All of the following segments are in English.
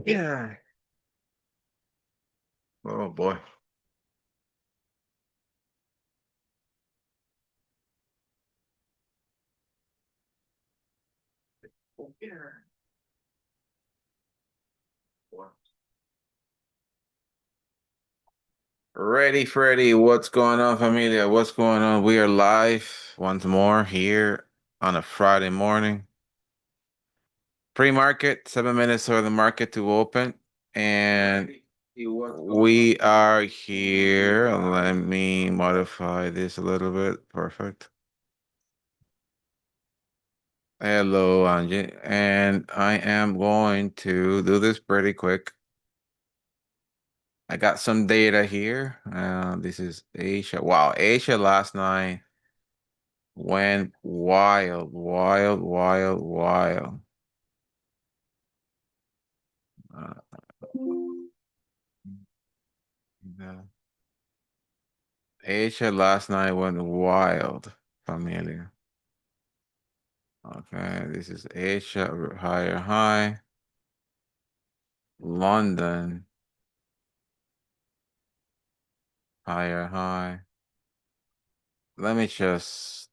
Yeah. Oh boy. Ready, Freddy. What's going on, familia? What's going on? We are live once more here on a Friday morning. Pre-market, 7 minutes for the market to open. And we are here. Let me modify this a little bit. Perfect. Hello, Angie. And I am going to do this pretty quick. I got some data here. This is Asia. Wow, Asia last night went wild, wild, wild, wild. Uh, the Asia last night went wild, familiar. Okay, this is Asia higher high. London higher high. Let me just,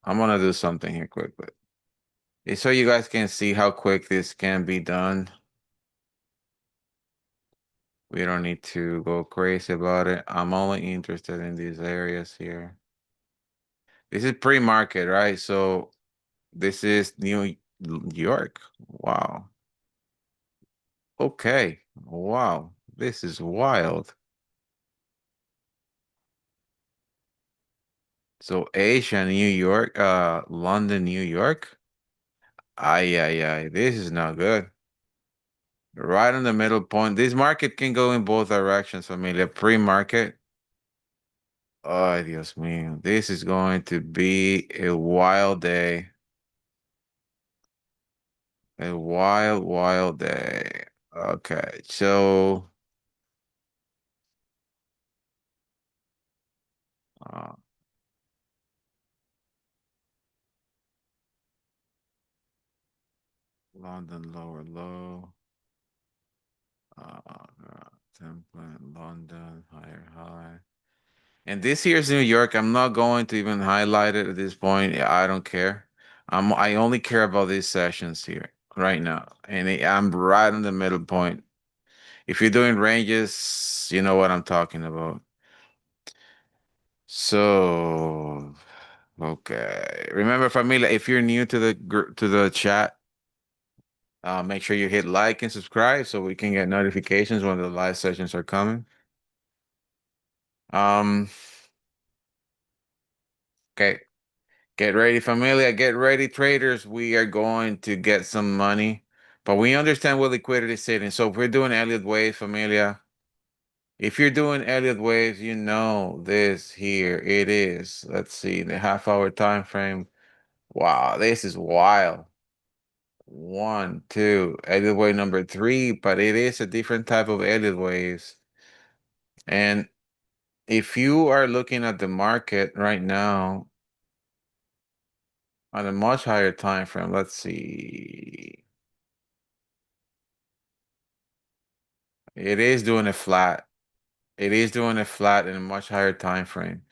I'm gonna do something here quickly. So you guys can see how quick this can be done. We don't need to go crazy about it. I'm only interested in these areas here. This is pre-market, right? So this is New York. Wow. Okay. Wow. This is wild. So Asia, New York, London, New York. Ay, ay, ay. This is not good. Right on the middle point. This market can go in both directions, familia. Pre-market. Oh, Dios mío. This is going to be a wild day. A wild, wild day. Okay, so uh, London lower low. Template, London higher high. And this here's New York. I'm not going to even highlight it at this point. I don't care. I only care about these sessions here right now, and I'm right in the middle point. If you're doing ranges, you know what I'm talking about. So, okay. Remember, familia, if you're new to the chat, make sure you hit like and subscribe so we can get notifications when the live sessions are coming. Um, okay. Get ready, familia. Get ready, traders. We are going to get some money, but we understand where liquidity is sitting. So if we're doing Elliott wave, familia, if you're doing Elliott waves, you know this here. It is. Let's see the half-hour time frame. Wow, this is wild. One, two, Elliott wave number three, but it is a different type of Elliott waves. And if you are looking at the market right now on a much higher time frame, let's see. It is doing a flat. It is doing a flat in a much higher time frame.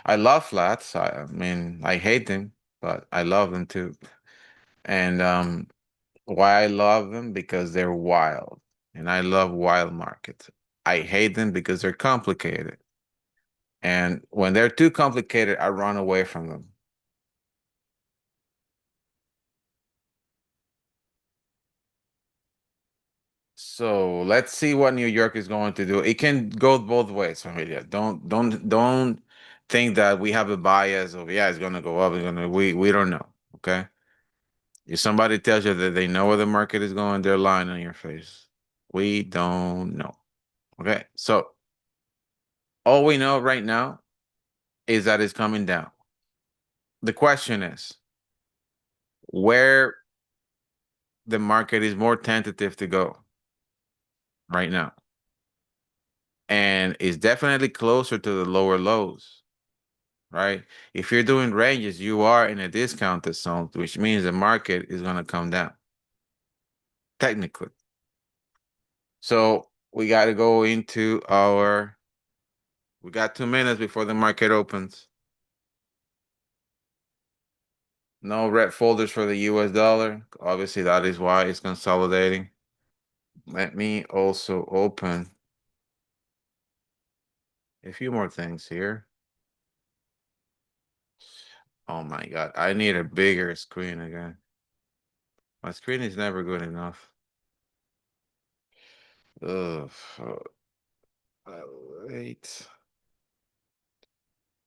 I love flats. I mean, I hate them, but I love them too. And why I love them? Because they're wild. And I love wild markets. I hate them because they're complicated. And when they're too complicated, I run away from them. So let's see what New York is going to do. It can go both ways, familia. Don't think that we have a bias of yeah, it's gonna go up, it's gonna we don't know. Okay. If somebody tells you that they know where the market is going, they're lying on your face. We don't know. Okay. So all we know right now is that it's coming down. The question is where the market is more tentative to go right now. And it's definitely closer to the lower lows, right? If you're doing ranges, you are in a discounted zone, which means the market is going to come down, technically. So we got to go into our. We got 2 minutes before the market opens. No red folders for the US dollar. Obviously, that is why it's consolidating. Let me also open a few more things here. Oh my God, I need a bigger screen again. My screen is never good enough. Ugh. Wait.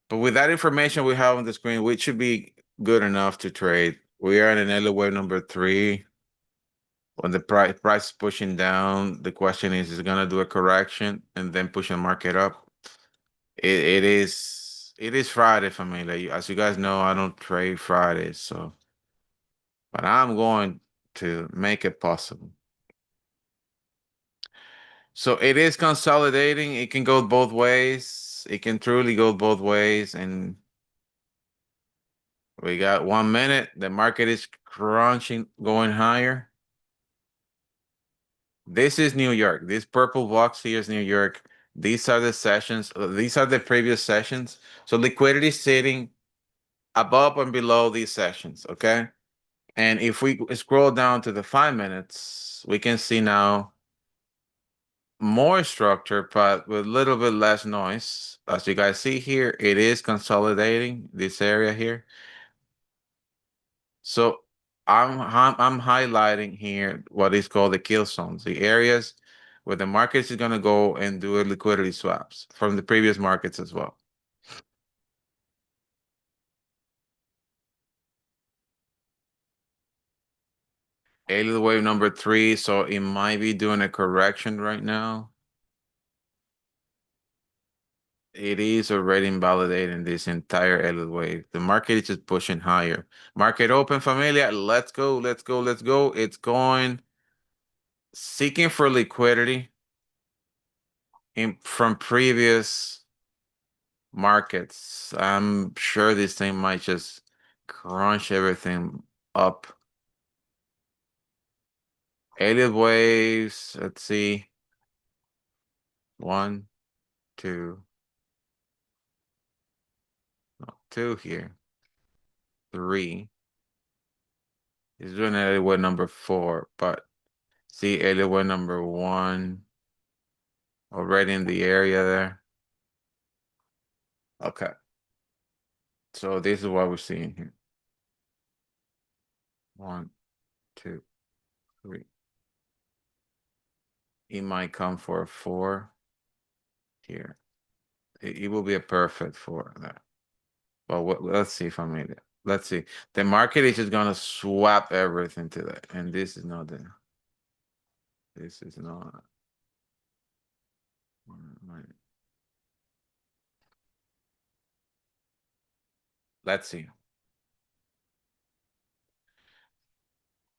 But with that information we have on the screen, we should be good enough to trade. We are in an early wave number 3. When the price is pushing down, the question is it gonna do a correction and then push the market up? It is Friday for me. Like, as you guys know, I don't trade Fridays, so but I'm going to make it possible. So it is consolidating. It can go both ways. It can truly go both ways. And we got 1 minute. The market is crunching, going higher. This is New York. This purple box here is New York. These are the sessions. These are the previous sessions. So liquidity is sitting above and below these sessions. Okay. And if we scroll down to the 5 minutes, we can see now more structure, but with a little bit less noise. As you guys see here, it is consolidating this area here. So I'm highlighting here what is called the kill zones, the areas where the markets is going to go and do a liquidity swaps from the previous markets as well. Alien wave number 3, so it might be doing a correction right now. It is already invalidating this entire Elliott wave. The market is just pushing higher. Market open, familia. Let's go, let's go, let's go. It's going seeking for liquidity from previous markets. I'm sure this thing might just crunch everything up. Elliott waves, let's see. 1, 2, no, 2 here. 3. He's doing Elliott wave number 4, but see Elliott wave number 1 already in the area there. Okay. So this is what we're seeing here. 1, 2, 3. It might come for a 4 here. It will be a perfect 4 there. But let's see, familia. Let's see. The market is just gonna swap everything to that, and this is not the. This is not. Let's see.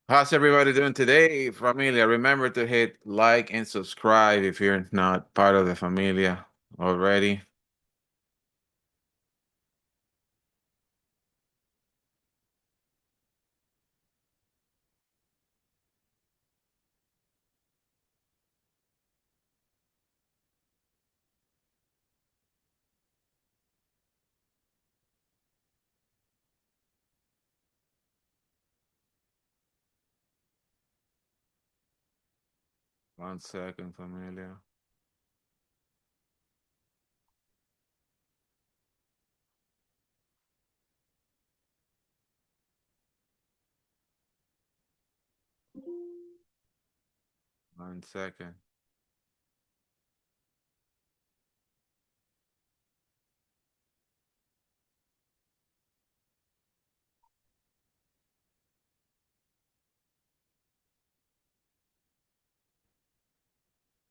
How's everybody doing today, familia? Remember to hit like and subscribe if you're not part of the familia already. One second, familia. One second.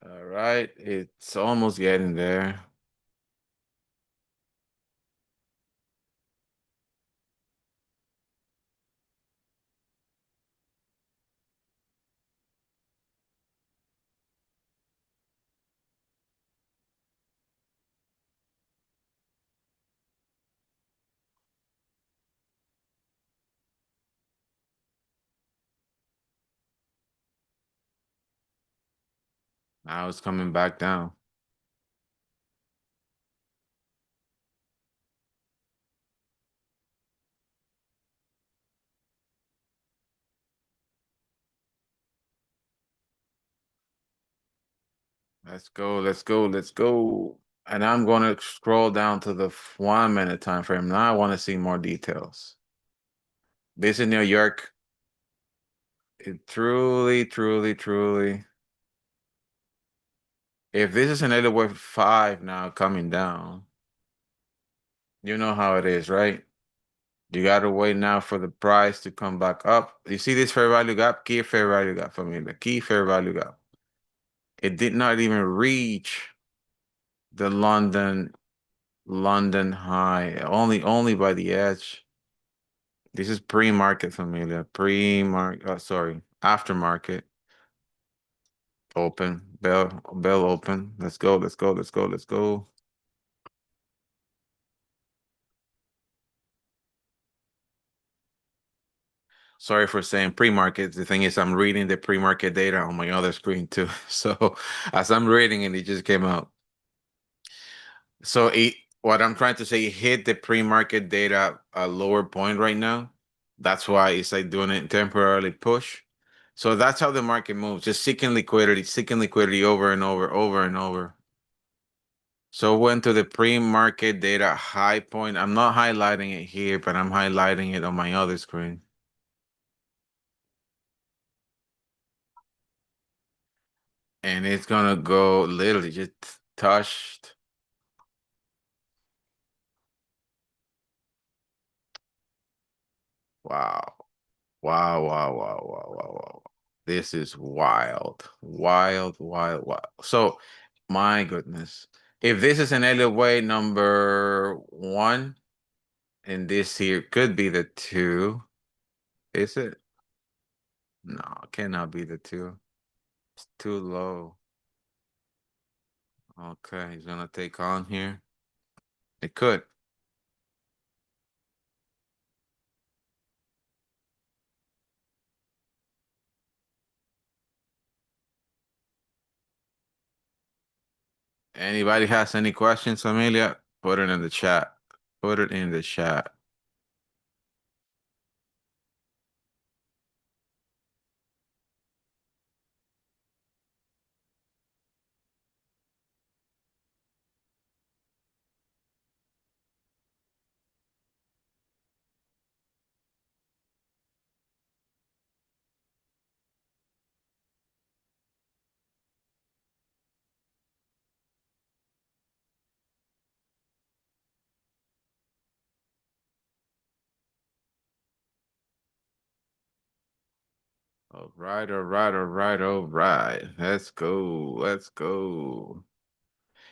All right, it's almost getting there. Now it's coming back down. Let's go, let's go, let's go. And I'm going to scroll down to the 1 minute time frame. Now I want to see more details. This is New York. It truly, truly, truly. If this is an 805 now coming down, you know how it is, right? You got to wait now for the price to come back up. You see this fair value gap? Key fair value gap for me. The key fair value gap. It did not even reach the London high. Only by the edge. This is pre-market, familia. Pre-market. Sorry, aftermarket. Open. Bell open. Let's go. Let's go. Let's go. Let's go. Sorry for saying pre-market. The thing is, I'm reading the pre-market data on my other screen too. So as I'm reading it, it just came out. So what I'm trying to say, it hit the pre-market data a lower point right now. That's why it's like doing it temporarily push. So that's how the market moves, just seeking liquidity over and over, over and over. So went to the pre-market data high point. I'm not highlighting it here, but I'm highlighting it on my other screen. And it's gonna go literally just touched. Wow. Wow, wow, wow, wow, wow, wow. This is wild. Wild, wild, wild. So, my goodness. If this is an Elliott Wave number one, and this here could be the two, is it? No, it cannot be the two. It's too low. Okay, he's gonna take on here. It could. Anybody has any questions, Amelia? Put it in the chat. Put it in the chat. All right, all right, all right, all right. Let's go. Let's go.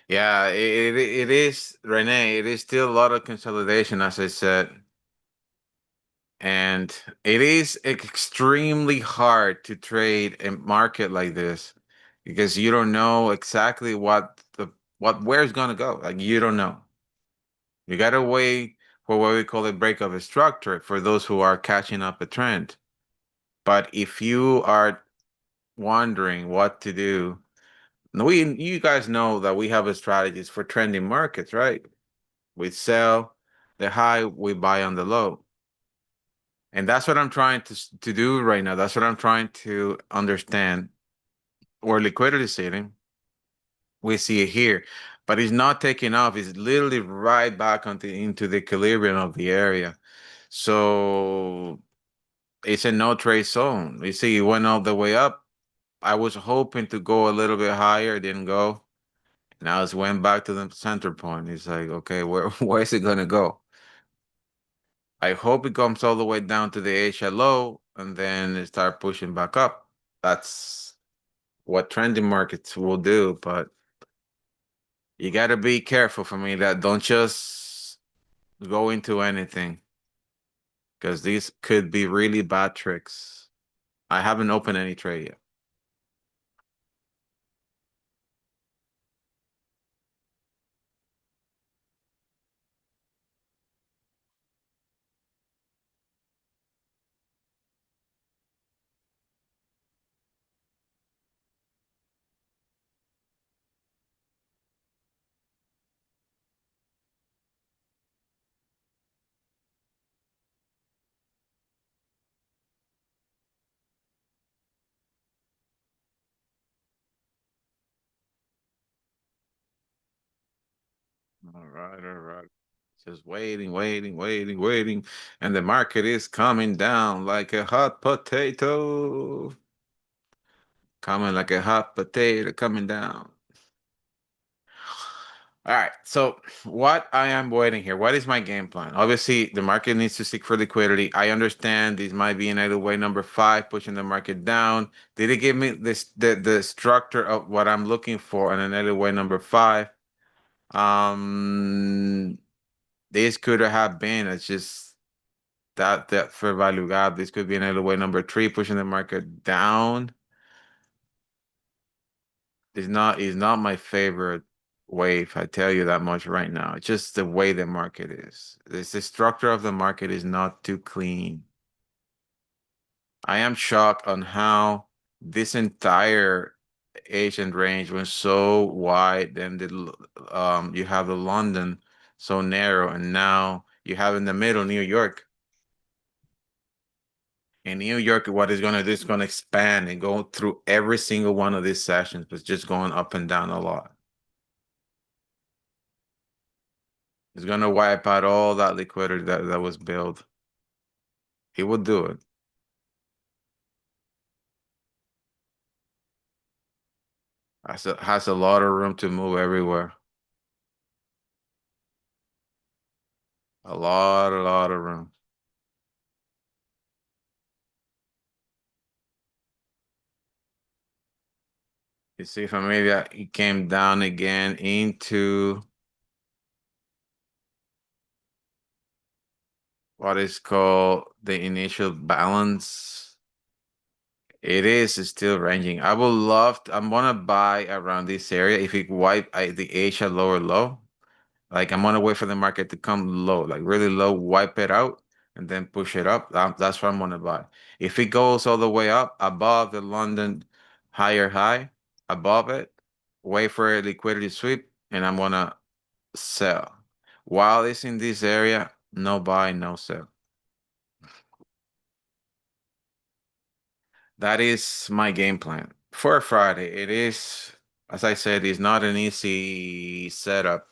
Yeah, it is, Renee. It is still a lot of consolidation, as I said. And it is extremely hard to trade a market like this because you don't know exactly where it's gonna go. Like you don't know. You gotta wait for what we call a break of a structure for those who are catching up a trend. But if you are wondering what to do, you guys know that we have a strategies for trending markets, right? We sell the high, we buy on the low. And that's what I'm trying to do right now. That's what I'm trying to understand. Where liquidity is sitting, we see it here, but it's not taking off. It's literally right back into the equilibrium of the area. So it's a no trade zone. You see, it went all the way up. I was hoping to go a little bit higher, it didn't go. Now it's went back to the center point. It's like, okay, where is it gonna go? I hope it comes all the way down to the Asia low and then it start pushing back up. That's what trending markets will do, but you got to be careful for me that don't just go into anything because these could be really bad tricks. I haven't opened any trade yet. All right. Just waiting, waiting, waiting, waiting. And the market is coming down like a hot potato. Coming like a hot potato, coming down. All right. So what I am waiting here, what is my game plan? Obviously, the market needs to seek for liquidity. I understand this might be an either way number five, pushing the market down. Did it give me this the structure of what I'm looking for in an either way number five? Um, this could have been, it's just that fair value gap. This could be an either way number three, pushing the market down. Is not my favorite wave. I tell you that much right now. It's just the way the market is. The structure of the market is not too clean. I am shocked on how this entire Asian range was so wide, and you have the London so narrow, and now you have in the middle New York. In New York, what is gonna do is gonna expand and go through every single one of these sessions, but just going up and down a lot. It's gonna wipe out all that liquidity that was built. He would do it. Has a lot of room to move everywhere. A lot of room. You see from maybe he came down again into what is called the initial balance. It is still ranging. I would love to, I'm gonna buy around this area if it wipe the Asia lower low. Like I'm gonna wait for the market to come low, like really low, wipe it out, and then push it up. That's what I'm gonna buy. If it goes all the way up above the London higher high, above it, wait for a liquidity sweep, and I'm gonna sell. While it's in this area, no buy, no sell. That is my game plan for Friday. It is, as I said, it's not an easy setup,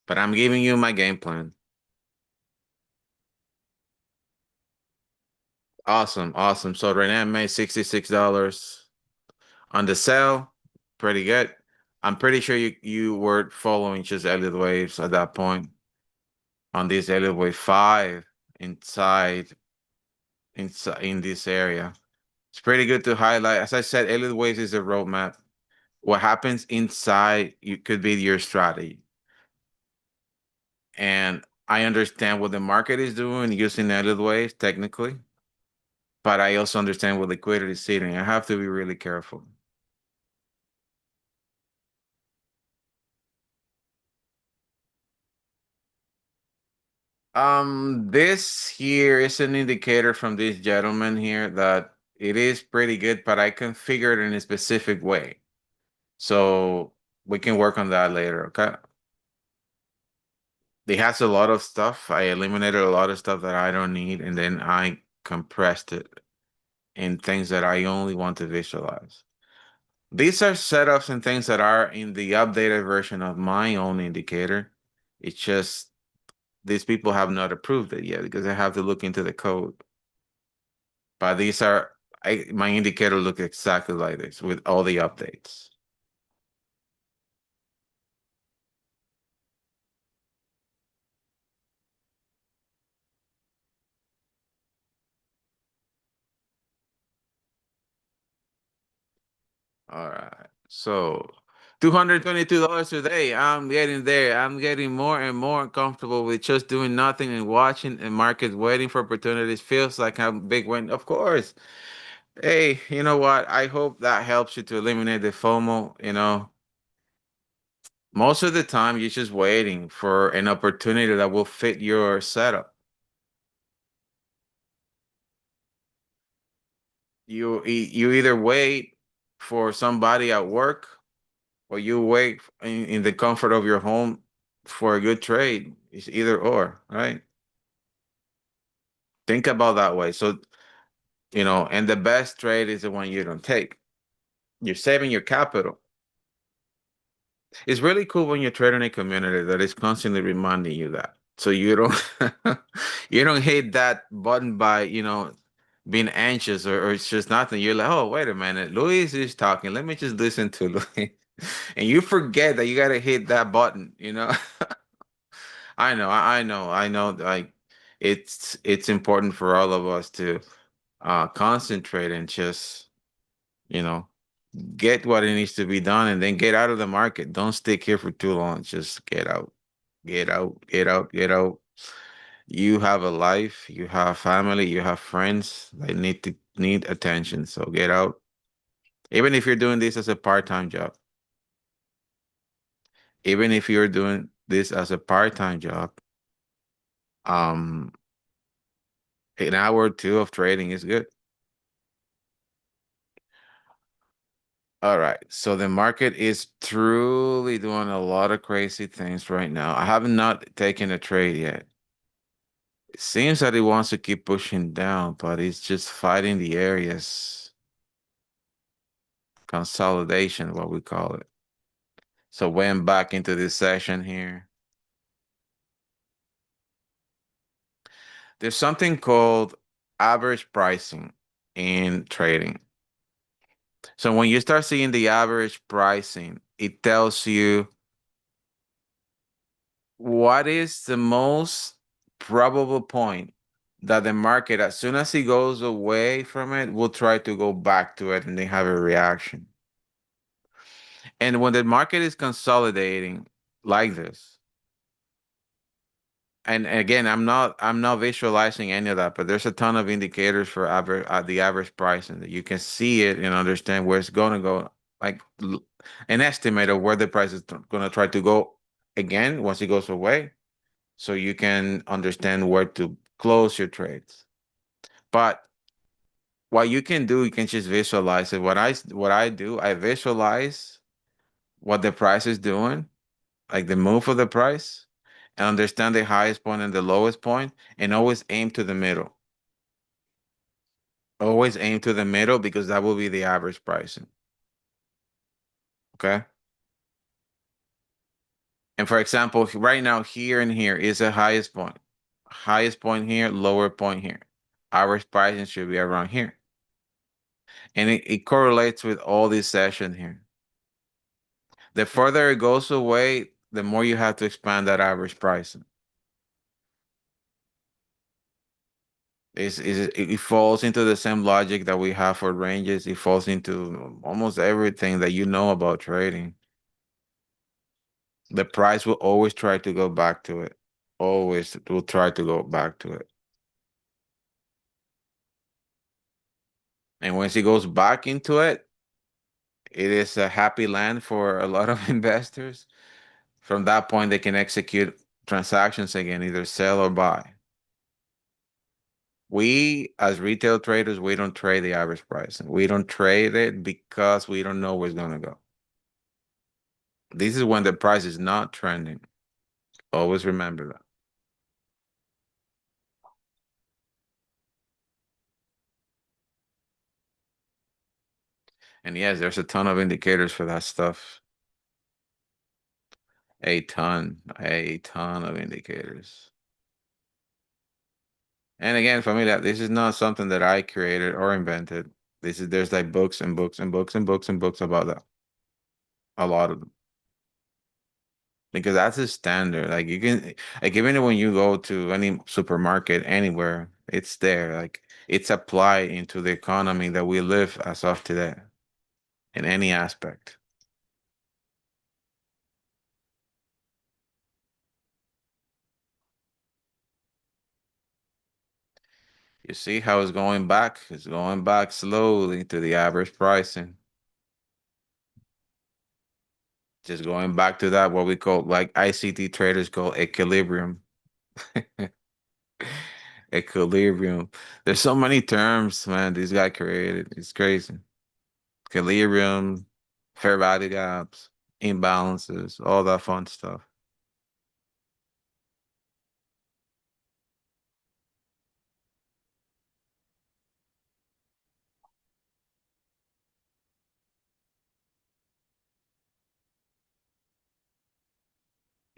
but I'm giving you my game plan. Awesome, awesome. So right now I made $66 on the sell. Pretty good. I'm pretty sure you were following just Elliott waves at that point on this Elliott wave five inside in this area. It's pretty good to highlight. As I said, Elliott waves is a roadmap. What happens inside you could be your strategy. And I understand what the market is doing using Elliott waves technically, but I also understand what liquidity is sitting. I have to be really careful. This here is an indicator from this gentleman here that it is pretty good, but I configured it in a specific way. So we can work on that later, okay? It has a lot of stuff. I eliminated a lot of stuff that I don't need, and then I compressed it in things that I only want to visualize. These are setups and things that are in the updated version of my own indicator. It's just these people have not approved it yet because I have to look into the code. But these are my indicator look exactly like this with all the updates. All right. So $222 today. I'm getting there. I'm getting more and more comfortable with just doing nothing and watching the market waiting for opportunities. Feels like a big win. Of course. Hey, you know what? I hope that helps you to eliminate the FOMO. Most of the time you're just waiting for an opportunity that will fit your setup. You either wait for somebody at work or you wait in the comfort of your home for a good trade. It's either or, right? Think about that way. So, and the best trade is the one you don't take. You're saving your capital. It's really cool when you're trading a community that is constantly reminding you that. So you don't you don't hit that button by, being anxious or it's just nothing. You're like, oh, wait a minute, Luis is talking. Let me just listen to Luis. And you forget that you gotta hit that button. I know. Like it's important for all of us to concentrate and just, you know, get what it needs to be done and then get out of the market. Don't stick here for too long. Just get out. Get out, get out, get out. You have a life, you have family, you have friends that need attention. So get out. Even if you're doing this as a part-time job. Even if you're doing this as a part-time job, um, an hour or two of trading is good. All right. So the market is truly doing a lot of crazy things right now. I have not taken a trade yet. It seems that it wants to keep pushing down, but it's just fighting the areas. Consolidation, what we call it. So went back into this session here. There's something called average pricing in trading. So when you start seeing the average pricing, it tells you what is the most probable point that the market, as soon as it goes away from it, will try to go back to it and they have a reaction. And when the market is consolidating like this, and again, I'm not visualizing any of that, but there's a ton of indicators for the average pricing that you can see it and understand where it's going to go, like an estimate of where the price is going to try to go again once it goes away, so you can understand where to close your trades. But what you can do, you can just visualize it. What I do, I visualize what the price is doing, like the move of the price, and understand the highest point and the lowest point, and always aim to the middle. Always aim to the middle because that will be the average pricing. Okay. And for example, right now, here and here is the highest point. Highest point here, lower point here. Average pricing should be around here. And it correlates with all these sessions here. The further it goes away, the more you have to expand that average pricing. It falls into the same logic that we have for ranges. It falls into almost everything that you know about trading. The price will always try to go back to it. Always will try to go back to it. And once it goes back into it, it is a happy land for a lot of investors. From that point, they can execute transactions again, either sell or buy. We, as retail traders, we don't trade the average price. We don't trade it because we don't know where it's going to go. This is when the price is not trending. Always remember that. And yes, there's a ton of indicators for that stuff. A ton of indicators. And again, familia, this is not something that I created or invented. There's like books and books and books and books and books about that. A lot of them. Because that's a standard. Like you can, like even when you go to any supermarket anywhere, it's there. Like it's applied into the economy that we live as of today in any aspect. You see how it's going back? It's going back slowly to the average pricing. Just going back to that, what we call, like ICT traders call equilibrium. Equilibrium. There's so many terms, man, this guy created. It's crazy. Equilibrium, fair value gaps, imbalances, all that fun stuff.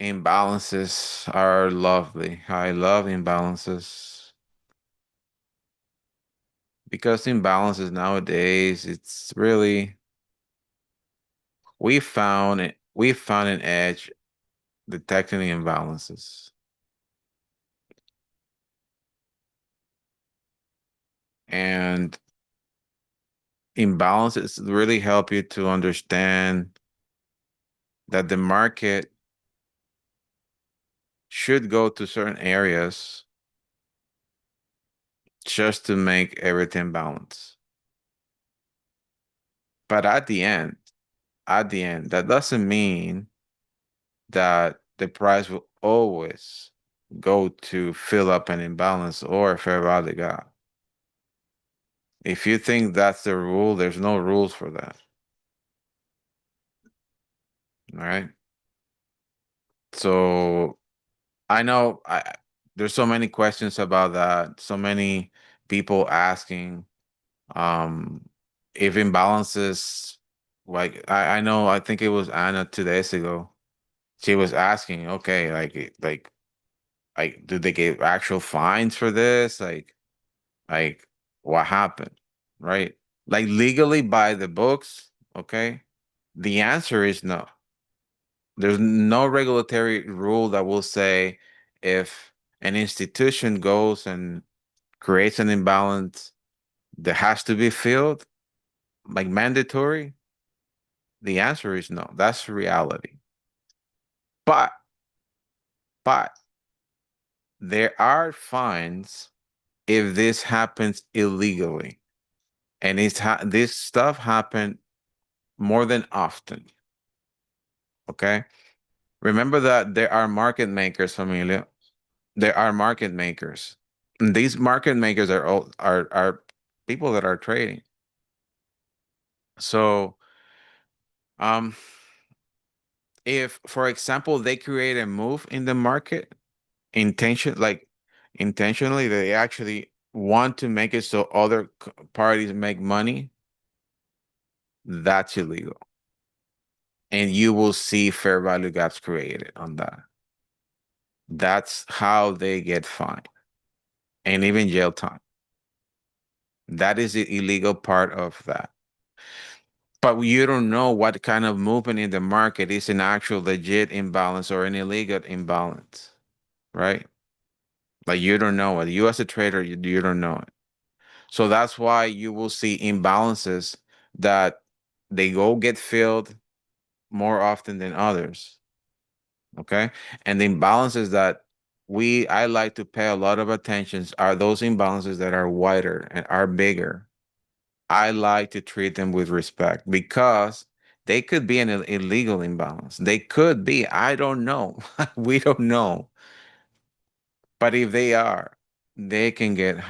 Imbalances are lovely. I love imbalances because imbalances nowadays, it's really, we found an edge detecting the imbalances. And imbalances really help you to understand that the market should go to certain areas just to make everything balance. But at the end, that doesn't mean that the price will always go to fill up an imbalance or a fair value gap. If you think that's the rule, there's no rules for that. All right. So I know there's so many questions about that, so many people asking if imbalances, like I know, I think it was Anna 2 days ago. She was asking, okay, like do they give actual fines for this? Like what happened? Right? Like legally by the books, okay? The answer is no. There's no regulatory rule that will say if an institution goes and creates an imbalance that has to be filled, like mandatory. The answer is no. That's reality. But but there are fines if this happens illegally, and this stuff happen more than often. Okay, remember that there are market makers, familia. There are market makers. And these market makers are all are people that are trading. So, um, if for example they create a move in the market intentionally, they actually want to make it so other parties make money, that's illegal, and you will see fair value gaps created on that. That's how they get fined and even jail time. That is the illegal part of that. But you don't know what kind of movement in the market is an actual legit imbalance or an illegal imbalance, right? Like you don't know it. You as a trader, you don't know it. So that's why you will see imbalances that they go get filled more often than others. Okay. And the imbalances that I like to pay a lot of attention are those imbalances that are wider and are bigger. I like to treat them with respect because they could be an illegal imbalance. They could be. I don't know. We don't know. But if they are, they can get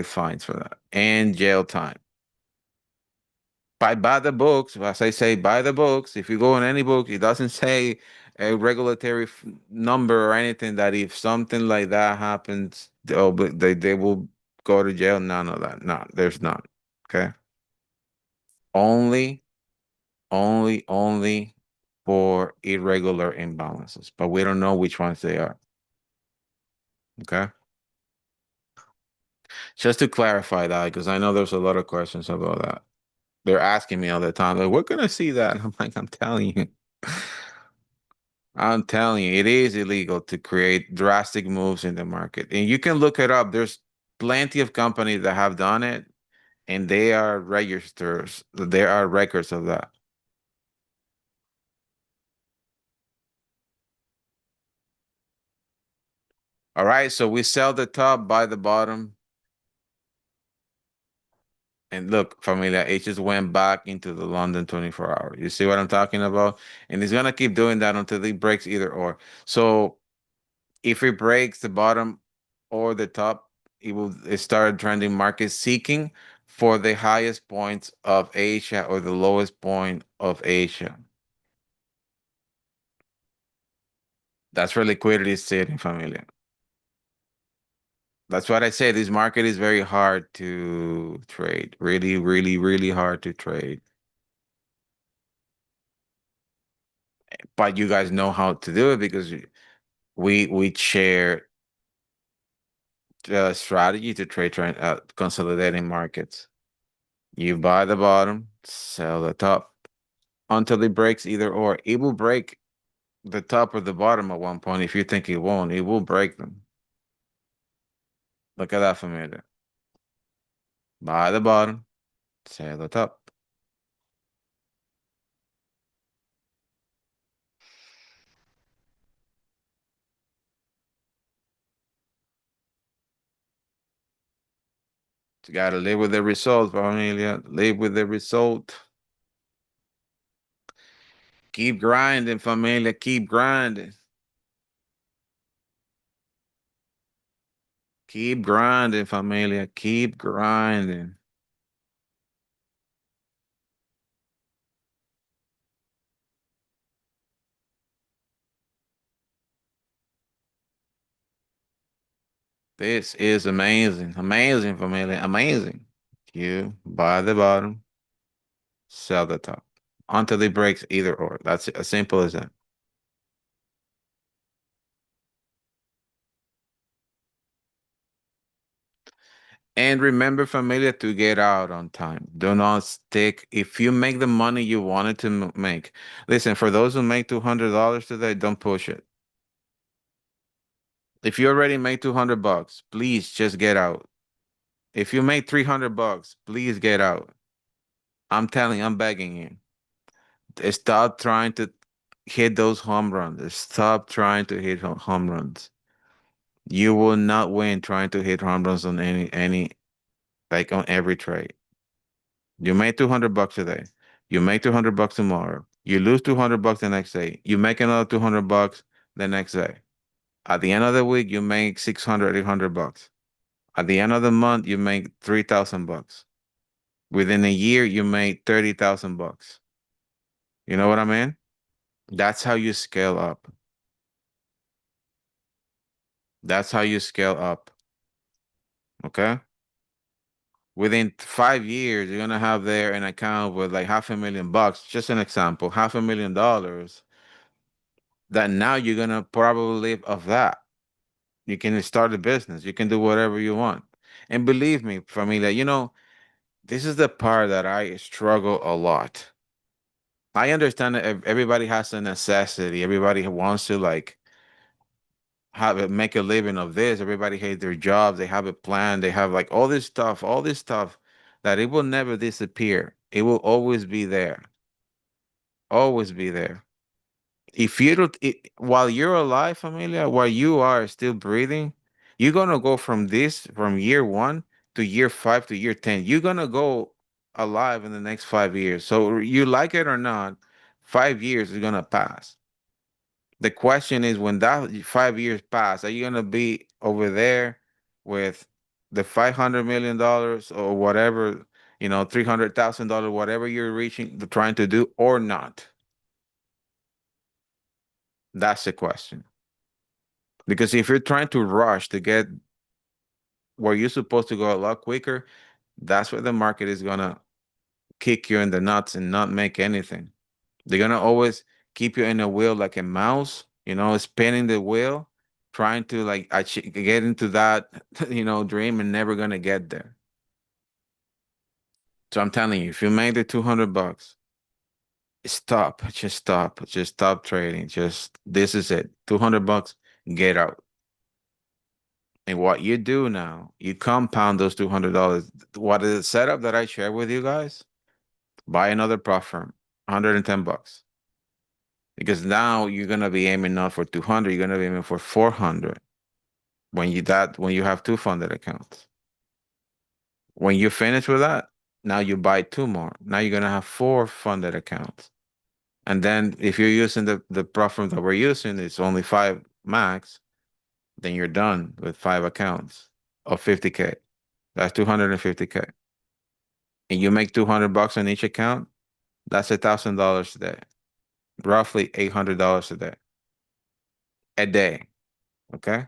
fines for that and jail time. By the books, as I say, by the books. If you go in any book, it doesn't say a regulatory number or anything that if something like that happens, they will go to jail. None of that. No, there's none. Okay. Only, only for irregular imbalances, but we don't know which ones they are. Okay. Just to clarify that, because I know there's a lot of questions about that. They're asking me all the time, like, we're gonna see that. I'm like, I'm telling you. I'm telling you, it is illegal to create drastic moves in the market. And you can look it up. There's plenty of companies that have done it, and they are registers. There are records of that. All right, so we sell the top, buy the bottom. And look, familia, it just went back into the London 24 hour. You see what I'm talking about? And it's gonna keep doing that until it breaks either or. So if it breaks the bottom or the top, it start trending market seeking for the highest points of Asia or the lowest point of Asia. That's where liquidity is sitting, familia. That's what I say. This market is very hard to trade. Really, really, really hard to trade. but you guys know how to do it because we share the strategy to consolidating markets. You buy the bottom, sell the top until it breaks either or. It will break the top or the bottom at one point. If you think it won't, it will break them. Look at that, familiar. Buy the bottom, sell the top. You gotta live with the result, familia. Live with the result. Keep grinding, familia. Keep grinding. Keep grinding, familia. Keep grinding. This is amazing. Amazing, familia. Amazing. You buy the bottom, sell the top. Until it breaks either or. That's as simple as that. And remember, familia, to get out on time. Do not stick. If you make the money you wanted to make, listen, for those who make $200 today, don't push it. If you already made 200 bucks, please just get out. If you made 300 bucks, please get out. I'm telling, I'm begging you. Stop trying to hit those home runs. Stop trying to hit home runs. You will not win trying to hit home runs on any like on every trade. You made 200 bucks today. You make 200 bucks tomorrow. You lose 200 bucks the next day. You make another 200 bucks the next day. At the end of the week, you make 600, 800 bucks. At the end of the month, you make 3,000 bucks. Within a year, you make 30,000 bucks. You know what I mean? That's how you scale up. That's how you scale up. Okay? Within 5 years, you're gonna have there an account with like $500,000. Just an example, $500,000 that now you're gonna probably live off that. You can start a business. You can do whatever you want. And believe me, familia, this is the part that I struggle a lot. I understand that everybody has a necessity. Everybody wants to like make a living of this. Everybody hates their jobs. They have a plan. They have like all this stuff that it will never disappear. It will always be there. Always be there. If you don't, while you're alive, familia, while you are still breathing, you're gonna go from year one to year five to year 10. You're gonna go alive in the next 5 years. So you like it or not, 5 years is gonna pass. The question is, when that 5 years pass, are you gonna be over there with the $500 million or whatever, $300,000, whatever you're trying to do, or not? That's the question. Because if you're trying to rush to get where you're supposed to go a lot quicker, that's where the market is gonna kick you in the nuts and not make anything. They're gonna always keep you in a wheel like a mouse, spinning the wheel, trying to like get into that, dream and never gonna get there. So I'm telling you, if you make the 200 bucks, just stop trading. This is it. 200 bucks, get out. And what you do now, you compound those $200. What is the setup that I share with you guys? Buy another prop firm, 110 bucks. Because now you're gonna be aiming not for 200, you're gonna be aiming for 400 when you have two funded accounts. When you finish with that, now you buy two more. Now you're gonna have four funded accounts. And then if you're using the prop firm that we're using, it's only five max, then you're done with five accounts of 50K. That's 250K. And you make 200 bucks on each account, that's $1,000 a day, roughly $800 a day. Okay.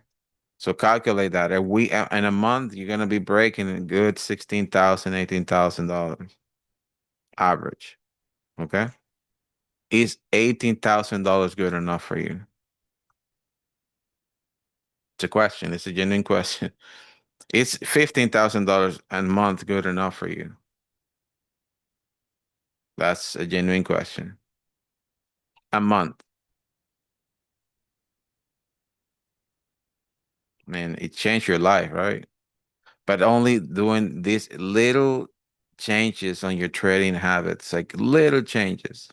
So calculate that. In a month, you're gonna be breaking a good $16,000, $18,000 average. Okay. Is $18,000 good enough for you? It's a question. It's a genuine question. Is $15,000 a month good enough for you? That's a genuine question. A month. Man, it changed your life, right? But only doing these little changes on your trading habits, like little changes.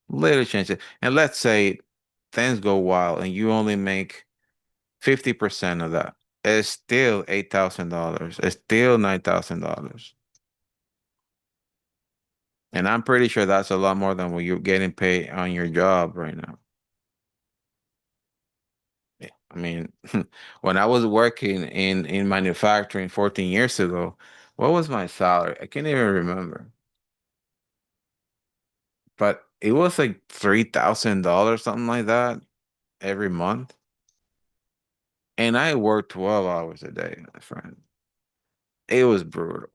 And let's say things go wild and you only make 50% of that. It's still $8,000. It's still $9,000. And I'm pretty sure that's a lot more than what you're getting paid on your job right now. I mean, when I was working in manufacturing 14 years ago, what was my salary? I can't even remember. But it was like $3,000, something like that, every month. And I worked 12 hours a day, my friend. It was brutal.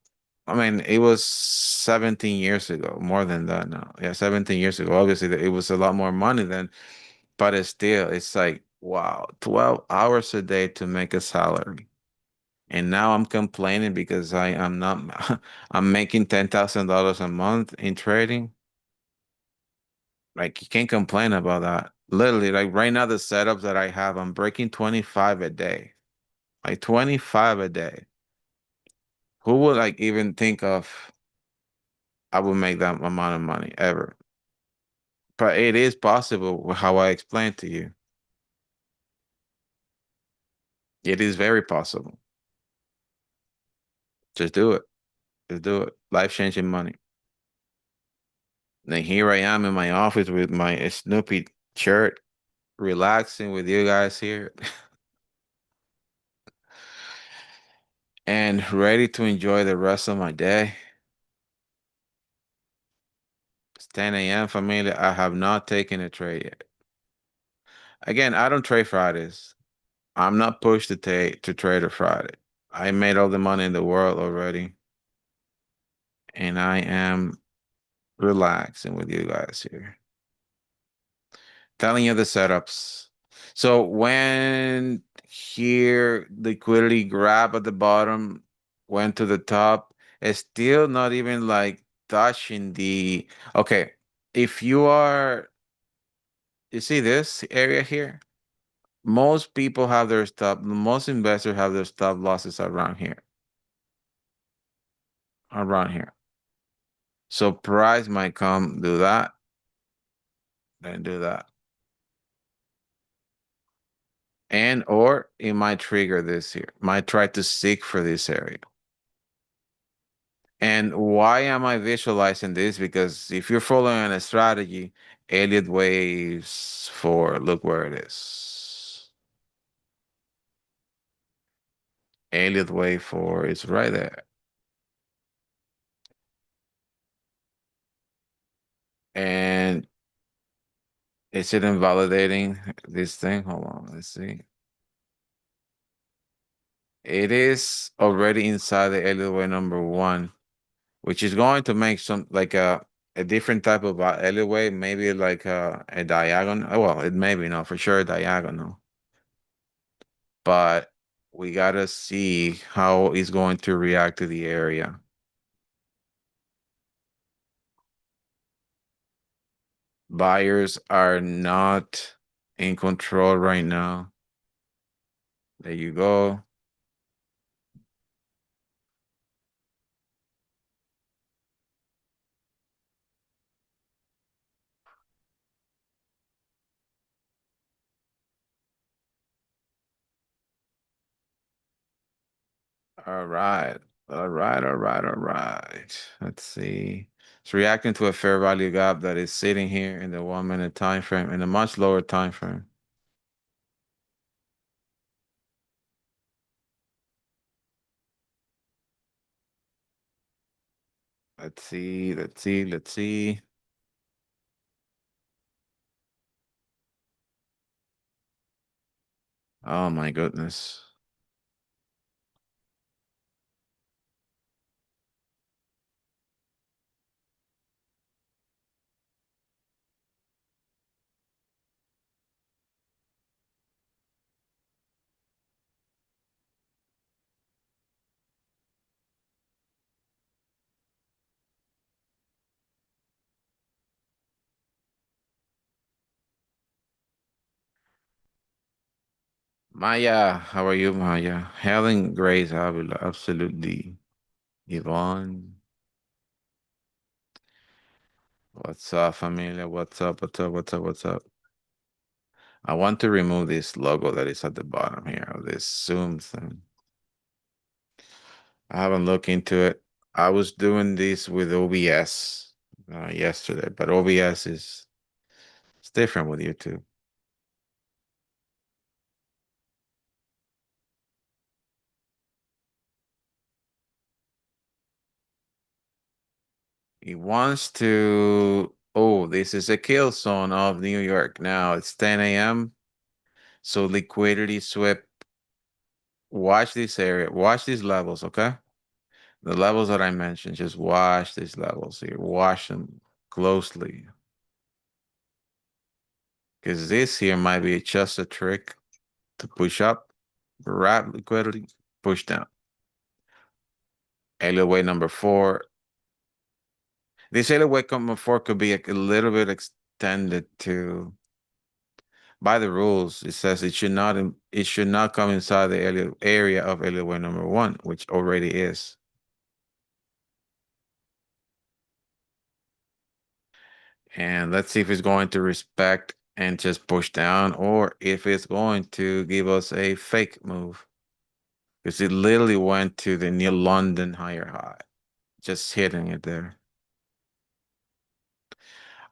I mean, it was 17 years ago, more than that now. Yeah, 17 years ago. Obviously, it was a lot more money then, but it's like, wow, 12 hours a day to make a salary. And now I'm complaining because I am not, I'm making $10,000 a month in trading. Like, you can't complain about that. Literally, like right now, the setups that I have, I'm breaking 25 a day. Like 25 a day. Who would like even think of I would make that amount of money ever? But it is possible how I explained to you. It is very possible. Just do it. Just do it. Life changing money. And here I am in my office with my Snoopy shirt, relaxing with you guys here and ready to enjoy the rest of my day. It's 10 a.m. familia. I have not taken a trade yet. Again, I don't trade Fridays. I'm not pushed to trade a Friday. I made all the money in the world already, and I am relaxing with you guys here, telling you the setups. So when here liquidity grab at the bottom went to the top, it's still not even like touching the okay. If you are you see this area here? Most people have their most investors have their stop losses around here. Around here. So price might come do that, then do that. And or it might trigger this here, might try to seek for this area. And why am I visualizing this? Because if you're following a strategy, Elliott waves for look where it is. Elliott wave for is right there. And is it invalidating this thing? Hold on, let's see. It is already inside the Elliott wave number one, which is going to make some like a different type of alleyway, maybe like a diagonal. Well, it maybe not for sure a diagonal, but we gotta see how it's going to react to the area. Buyers are not in control right now. There you go. All right. All right. All right. All right. Let's see. It's reacting to a fair value gap that is sitting here in the 1 minute time frame in a much lower time frame. Let's see. Let's see. Let's see. Oh my goodness. Maya, how are you, Maya? Helen Grace, absolutely. Yvonne, what's up, familia? What's up? What's up? What's up? What's up? I want to remove this logo that is at the bottom here of this Zoom thing. I haven't looked into it. I was doing this with OBS yesterday, but OBS is it's different with YouTube. He wants to. Oh, this is a kill zone of New York. Now it's 10 a.m. So liquidity sweep. Watch this area. Watch these levels, okay? The levels that I mentioned. Just watch these levels here. Watch them closely. Because this here might be just a trick to push up, grab liquidity, push down. Elliott wave number 4. This Elliott wave number 4 could be a little bit extended to. By the rules, it says it should not come inside the area of Elliott wave number 1, which already is. And let's see if it's going to respect and just push down, or if it's going to give us a fake move. Because it literally went to the New London higher high, just hitting it there.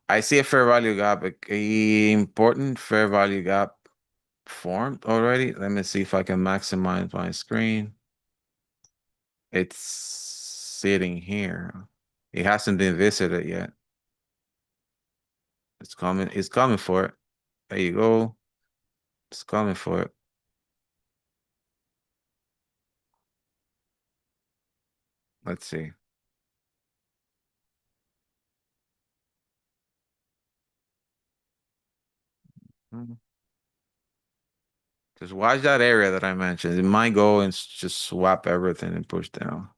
I see a fair value gap, a important fair value gap formed already. Let me see if I can maximize my screen. It's sitting here. It hasn't been visited yet. It's coming. It's coming for it. There you go. It's coming for it. Let's see. Mhm. Just watch that area that I mentioned. It might go and just swap everything and push down.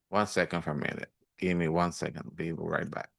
One second for a minute. Give me 1 second. Be right back.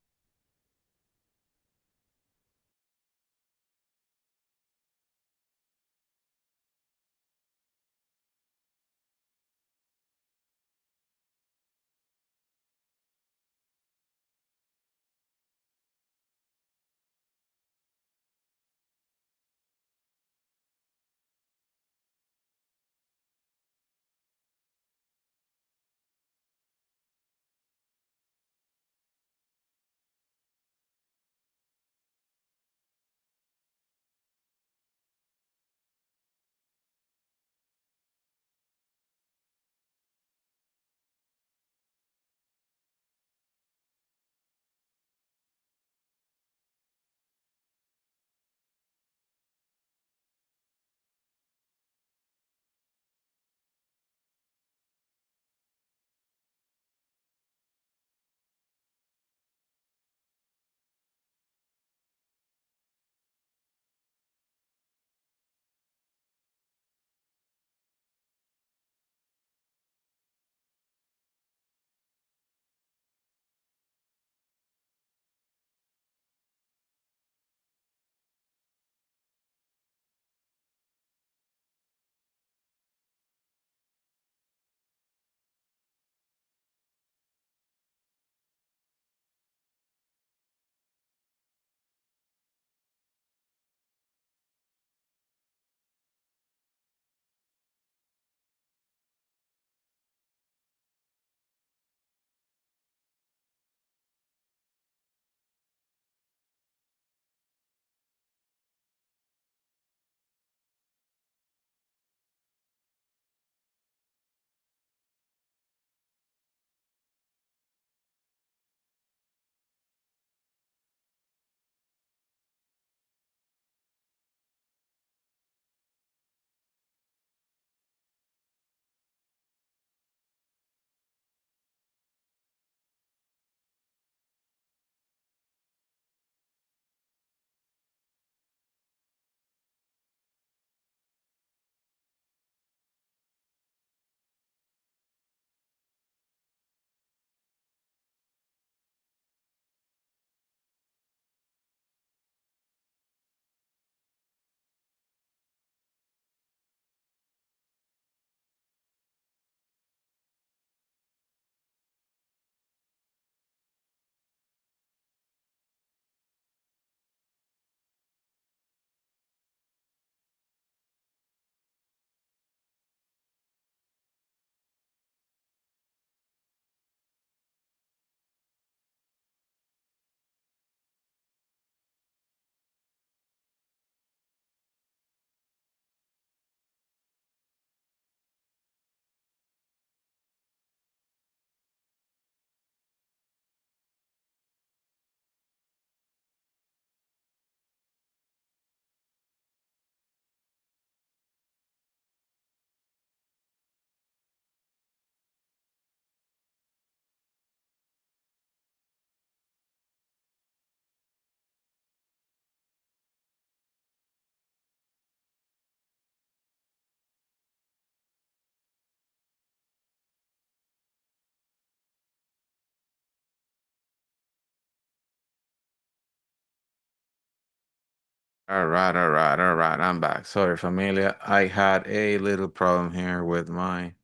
All right, all right, all right. I'm back. Sorry, familia. I had a little problem here with my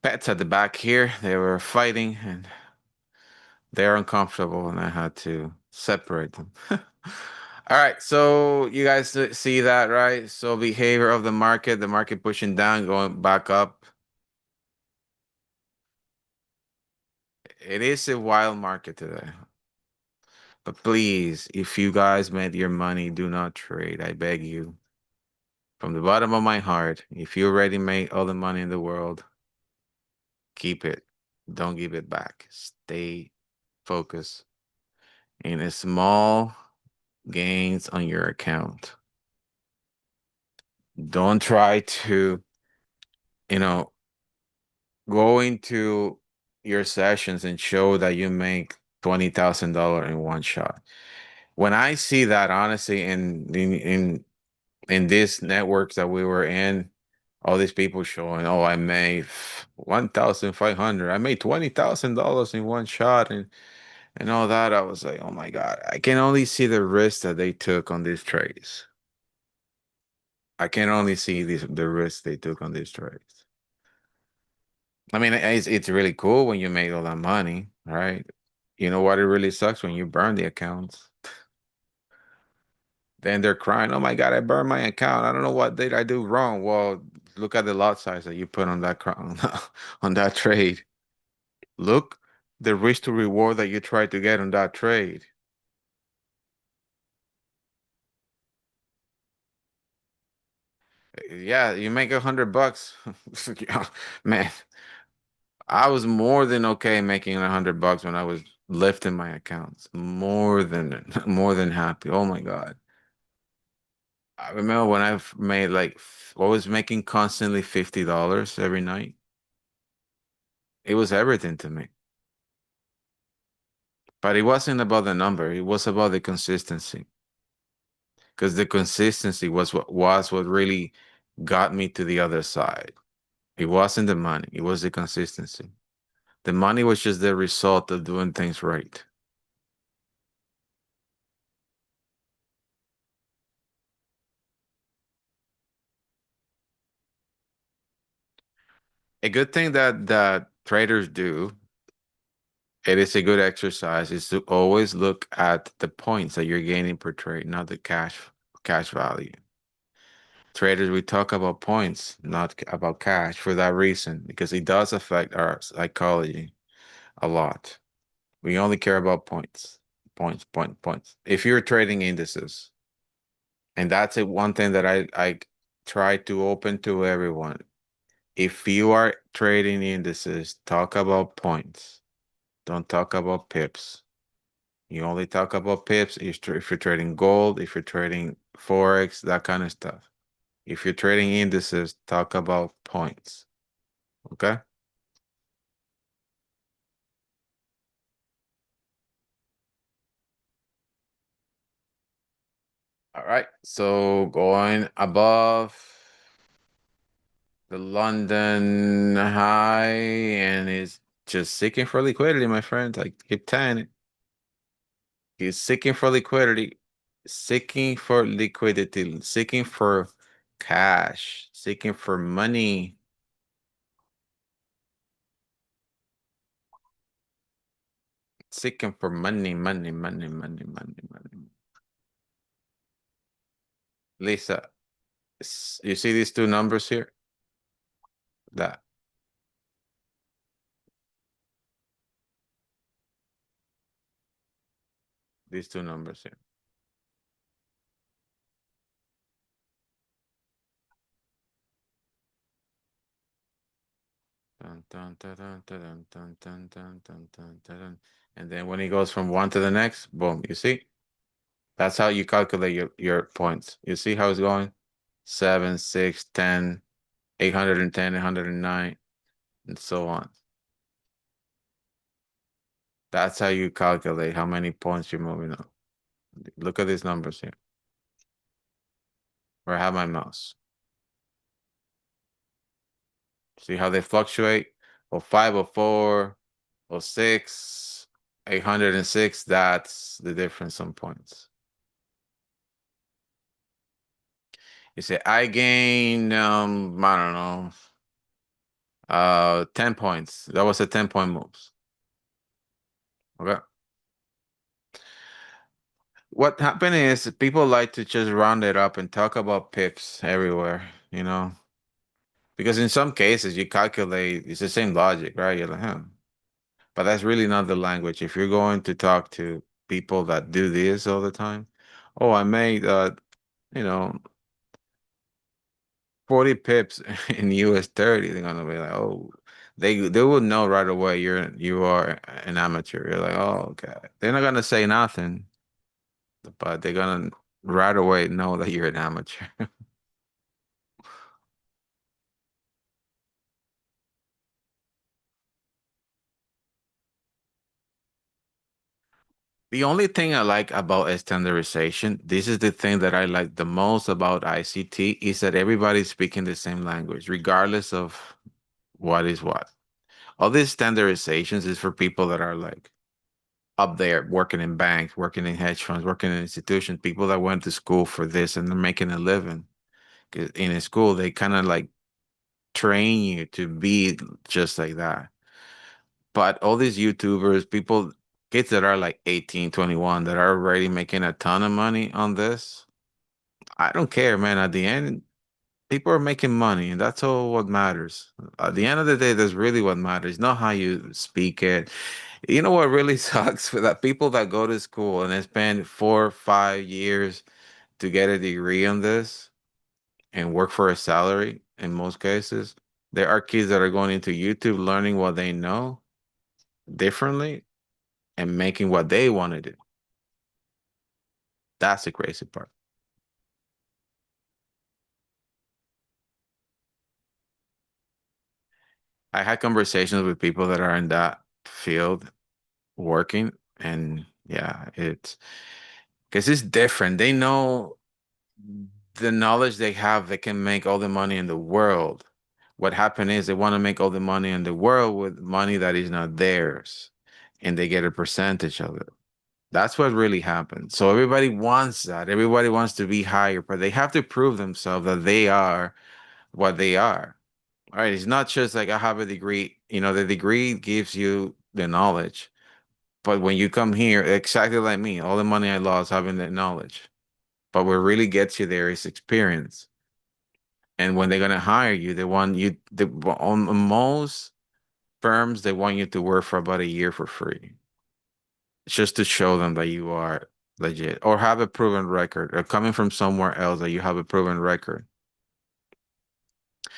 pets at the back here. They were fighting and they're uncomfortable, and I had to separate them. All right, so you guys see that, right? So behavior of the market pushing down, going back up. It is a wild market today. But please, if you guys made your money, do not trade. I beg you. From the bottom of my heart, if you already made all the money in the world, keep it. Don't give it back. Stay focused in a small gains on your account. Don't try to, you know, go into your sessions and show that you make $20,000 in one shot. When I see that, honestly, in these networks that we were in, all these people showing, oh, I made 1,500, I made $20,000 in one shot, and all that. I was like, oh my God, I can only see the risk that they took on these trades. I can only see the risk they took on these trades. I mean, it's really cool when you make all that money, right? You know what? It really sucks when you burn the accounts. Then they're crying, "Oh my God, I burned my account. I don't know what did I do wrong." Well, look at the lot size that you put on that on that trade. Look the risk to reward that you tried to get on that trade. Yeah, you make $100. Yeah, man, I was more than okay making $100 when I was lifting my accounts. More than more than happy. Oh my God. I remember when I've made like I was making constantly $50 every night. It was everything to me. But it wasn't about the number, it was about the consistency. Because the consistency was what really got me to the other side. It wasn't the money, it was the consistency. The money was just the result of doing things right. A good thing that traders do, it is a good exercise, is to always look at the points that you're gaining per trade, not the cash value. Traders, we talk about points, not about cash, for that reason, because it does affect our psychology a lot. We only care about points, points. If you're trading indices, and that's one thing that I try to open to everyone. If you are trading indices, talk about points. Don't talk about pips. You only talk about pips if you're trading gold, if you're trading forex, that kind of stuff. If you're trading indices, talk about points. Okay? All right. So going above the London high and is just seeking for liquidity, my friends. I keep telling it. He's seeking for liquidity, seeking for liquidity, seeking for cash, seeking for money. Seeking for money, money, money, money, money, money. Lisa, you see these two numbers here? That these two numbers here. Dun, dun, dun, dun, dun, dun, dun, dun, dun, dun, dun, dun. And then when he goes from one to the next, boom, you see? That's how you calculate your points. You see how it's going? 7, 6, 10, 810, 809, and so on. That's how you calculate how many points you're moving on. Look at these numbers here. Where I have my mouse. See how they fluctuate? Oh, 5, oh, 4, oh, 6, 806. That's the difference on points. You say I gain I don't know 10 points. That was a 10-point moves. Okay. What happened is people like to just round it up and talk about pips everywhere, because in some cases you calculate it's the same logic, right? You're like, huh. But that's really not the language. If you're going to talk to people that do this all the time, oh, I made you know, 40 pips in US 30, they're gonna be like, oh, they will know right away you are an amateur. You're like, oh, okay. They're not gonna say nothing, but they're gonna right away know that you're an amateur. The only thing I like about standardization, this is the thing that I like the most about ICT, is that everybody's speaking the same language, regardless of what is what. All these standardizations is for people that are like up there working in banks, working in hedge funds, working in institutions, people that went to school for this and they're making a living. 'Cause in a school, they kind of like train you to be just like that. But all these YouTubers, people, kids that are like 18, 21, that are already making a ton of money on this, I don't care, man. At the end, people are making money, and that's all what matters. At the end of the day, that's really what matters, not how you speak it. You know what really sucks for that people that go to school and they spend 4 or 5 years to get a degree on this and work for a salary in most cases. There are kids that are going into YouTube learning what they know differently and making what they want to do. That's the crazy part. I had conversations with people that are in that field working, and yeah, it's because it's different. They know the knowledge they have, they can make all the money in the world. What happened is they want to make all the money in the world with money that is not theirs, and they get a percentage of it. That's what really happens. So everybody wants that. Everybody wants to be higher, but they have to prove themselves that they are what they are. All right. It's not just like I have a degree. The degree gives you the knowledge. But when you come here, exactly like me, all the money I lost having that knowledge. But what really gets you there is experience. And when they're gonna hire you, they want you. On most firms, they want you to work for about a year for free, just to show them that you are legit or have a proven record, or coming from somewhere else that you have a proven record.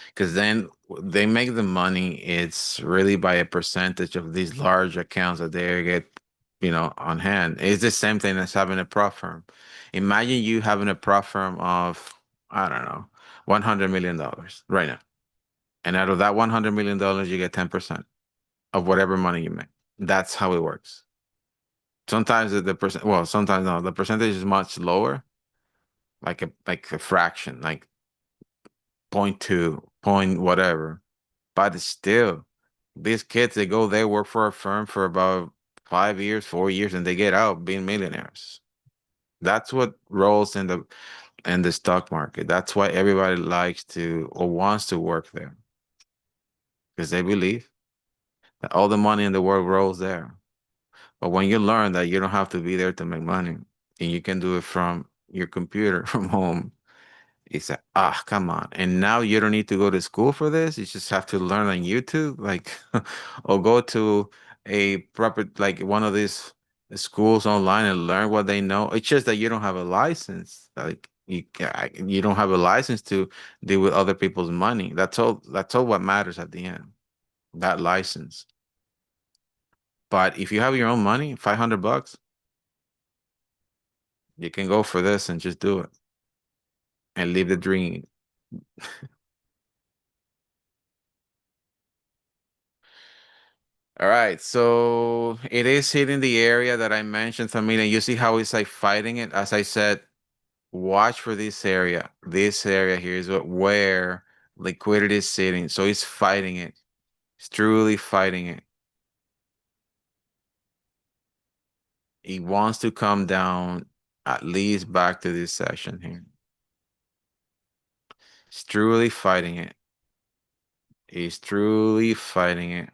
Because then they make the money. It's really by a percentage of these large accounts that they get, on hand. It's the same thing as having a prop firm. Imagine you having a prop firm of, I don't know, $100 million right now. And out of that $100 million, you get 10% of whatever money you make. That's how it works. Sometimes the percent, well, sometimes no, the percentage is much lower, like a fraction, like point two, point whatever. But it's still, these kids, they go there, work for a firm for about 5 years, 4 years, and they get out being millionaires. That's what rolls in the stock market. That's why everybody likes to or wants to work there, because they believe that all the money in the world rolls there. But when you learn that you don't have to be there to make money and you can do it from your computer from home, it's like, come on. And now you don't need to go to school for this. You just have to learn on YouTube, like, or go to a proper, like one of these schools online and learn what they know. It's just that you don't have a license. Like you don't have a license to deal with other people's money. That's all what matters at the end, that license. But if you have your own money, $500, you can go for this and just do it and live the dream. All right, so it is hitting the area that I mentioned, Tamina. You see how it's like fighting it? As I said, watch for this area. This area here is where liquidity is sitting. So it's fighting it. It's truly fighting it. He wants to come down at least back to this session here. He's truly fighting it. He's truly fighting it.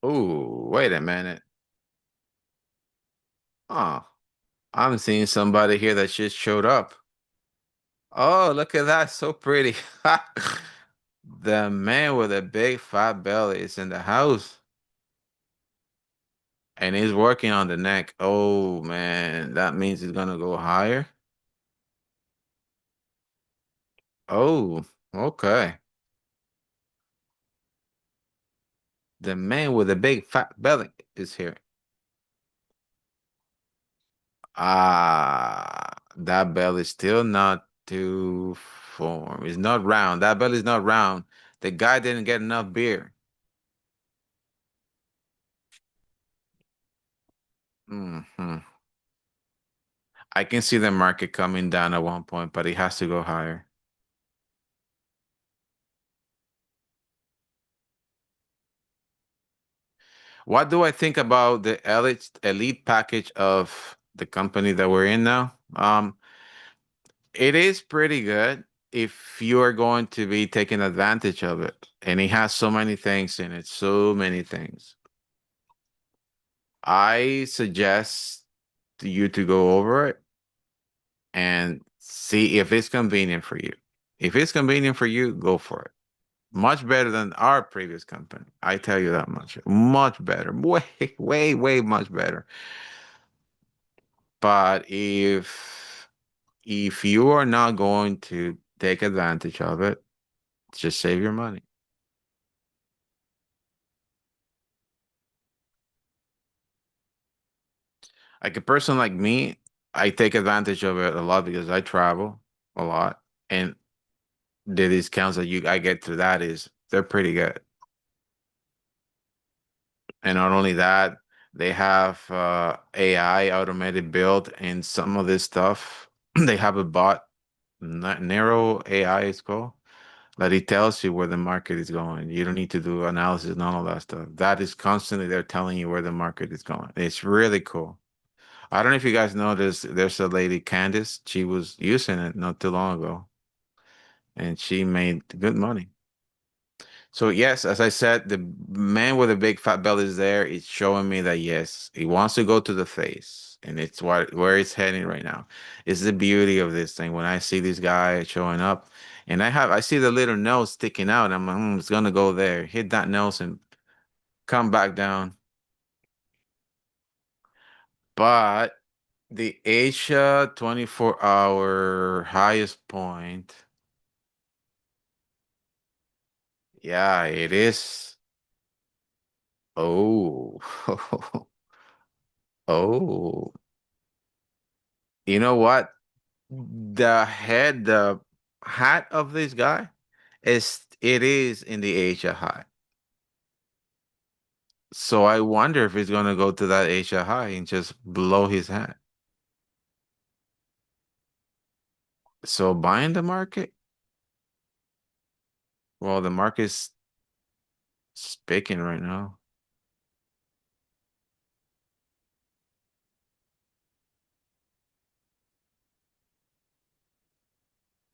Oh, wait a minute. Oh, I'm seeing somebody here that just showed up. Oh, look at that. So pretty. The man with a big fat belly is in the house and he's working on the neck. Oh, man. That means he's going to go higher. Oh, okay. The man with a big fat belly is here. Ah, that belly is still not too form. It's not round. That belly is not round. The guy didn't get enough beer. Hmm. I can see the market coming down at one point, but it has to go higher. What do I think about the elite package of the company that we're in now? It is pretty good if you are going to be taking advantage of it. And it has so many things in it, so many things. I suggest you to go over it and see if it's convenient for you. If it's convenient for you, go for it. Much better than our previous company. I tell you that much. Much better. Way, way, way much better. But if you are not going to take advantage of it, just save your money. Like a person like me, I take advantage of it a lot because I travel a lot, and the discounts that you I get through that is they're pretty good. And not only that, they have AI automated build and some of this stuff. They have a bot, narrow AI is called, that it tells you where the market is going. You don't need to do analysis, none of that stuff. That is constantly they're telling you where the market is going. It's really cool. I don't know if you guys know this. There's a lady, Candice. She was using it not too long ago, and she made good money. So yes, as I said, the man with a big fat belly is there. It's showing me that yes, he wants to go to the face, and it's where it's heading right now. It's the beauty of this thing. When I see this guy showing up, and I see the little nose sticking out. I'm like, it's gonna go there. Hit that nose and come back down. But the Asia 24-hour highest point, yeah, it is. Oh, oh. You know what? The hat of this guy it is in the Asia high. So I wonder if he's gonna go to that Asia high and just blow his hat. So buying the market? Well, the market's speaking right now.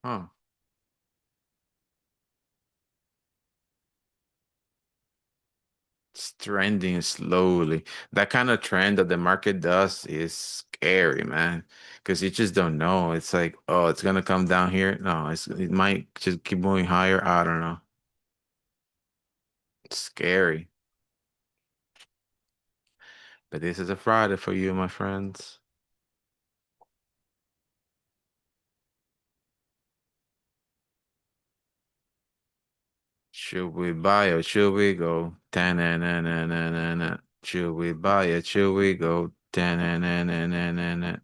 Huh. It's trending slowly. That kind of trend that the market does is scary, man. Because you just don't know. It's like, oh, it's gonna come down here. No, it might just keep moving higher. I don't know. It's scary. But this is a Friday for you, my friends. Should we buy or should we go? Ta-na-na-na-na-na-na. Should we buy it? Should we go? Ta-na-na-na-na-na-na.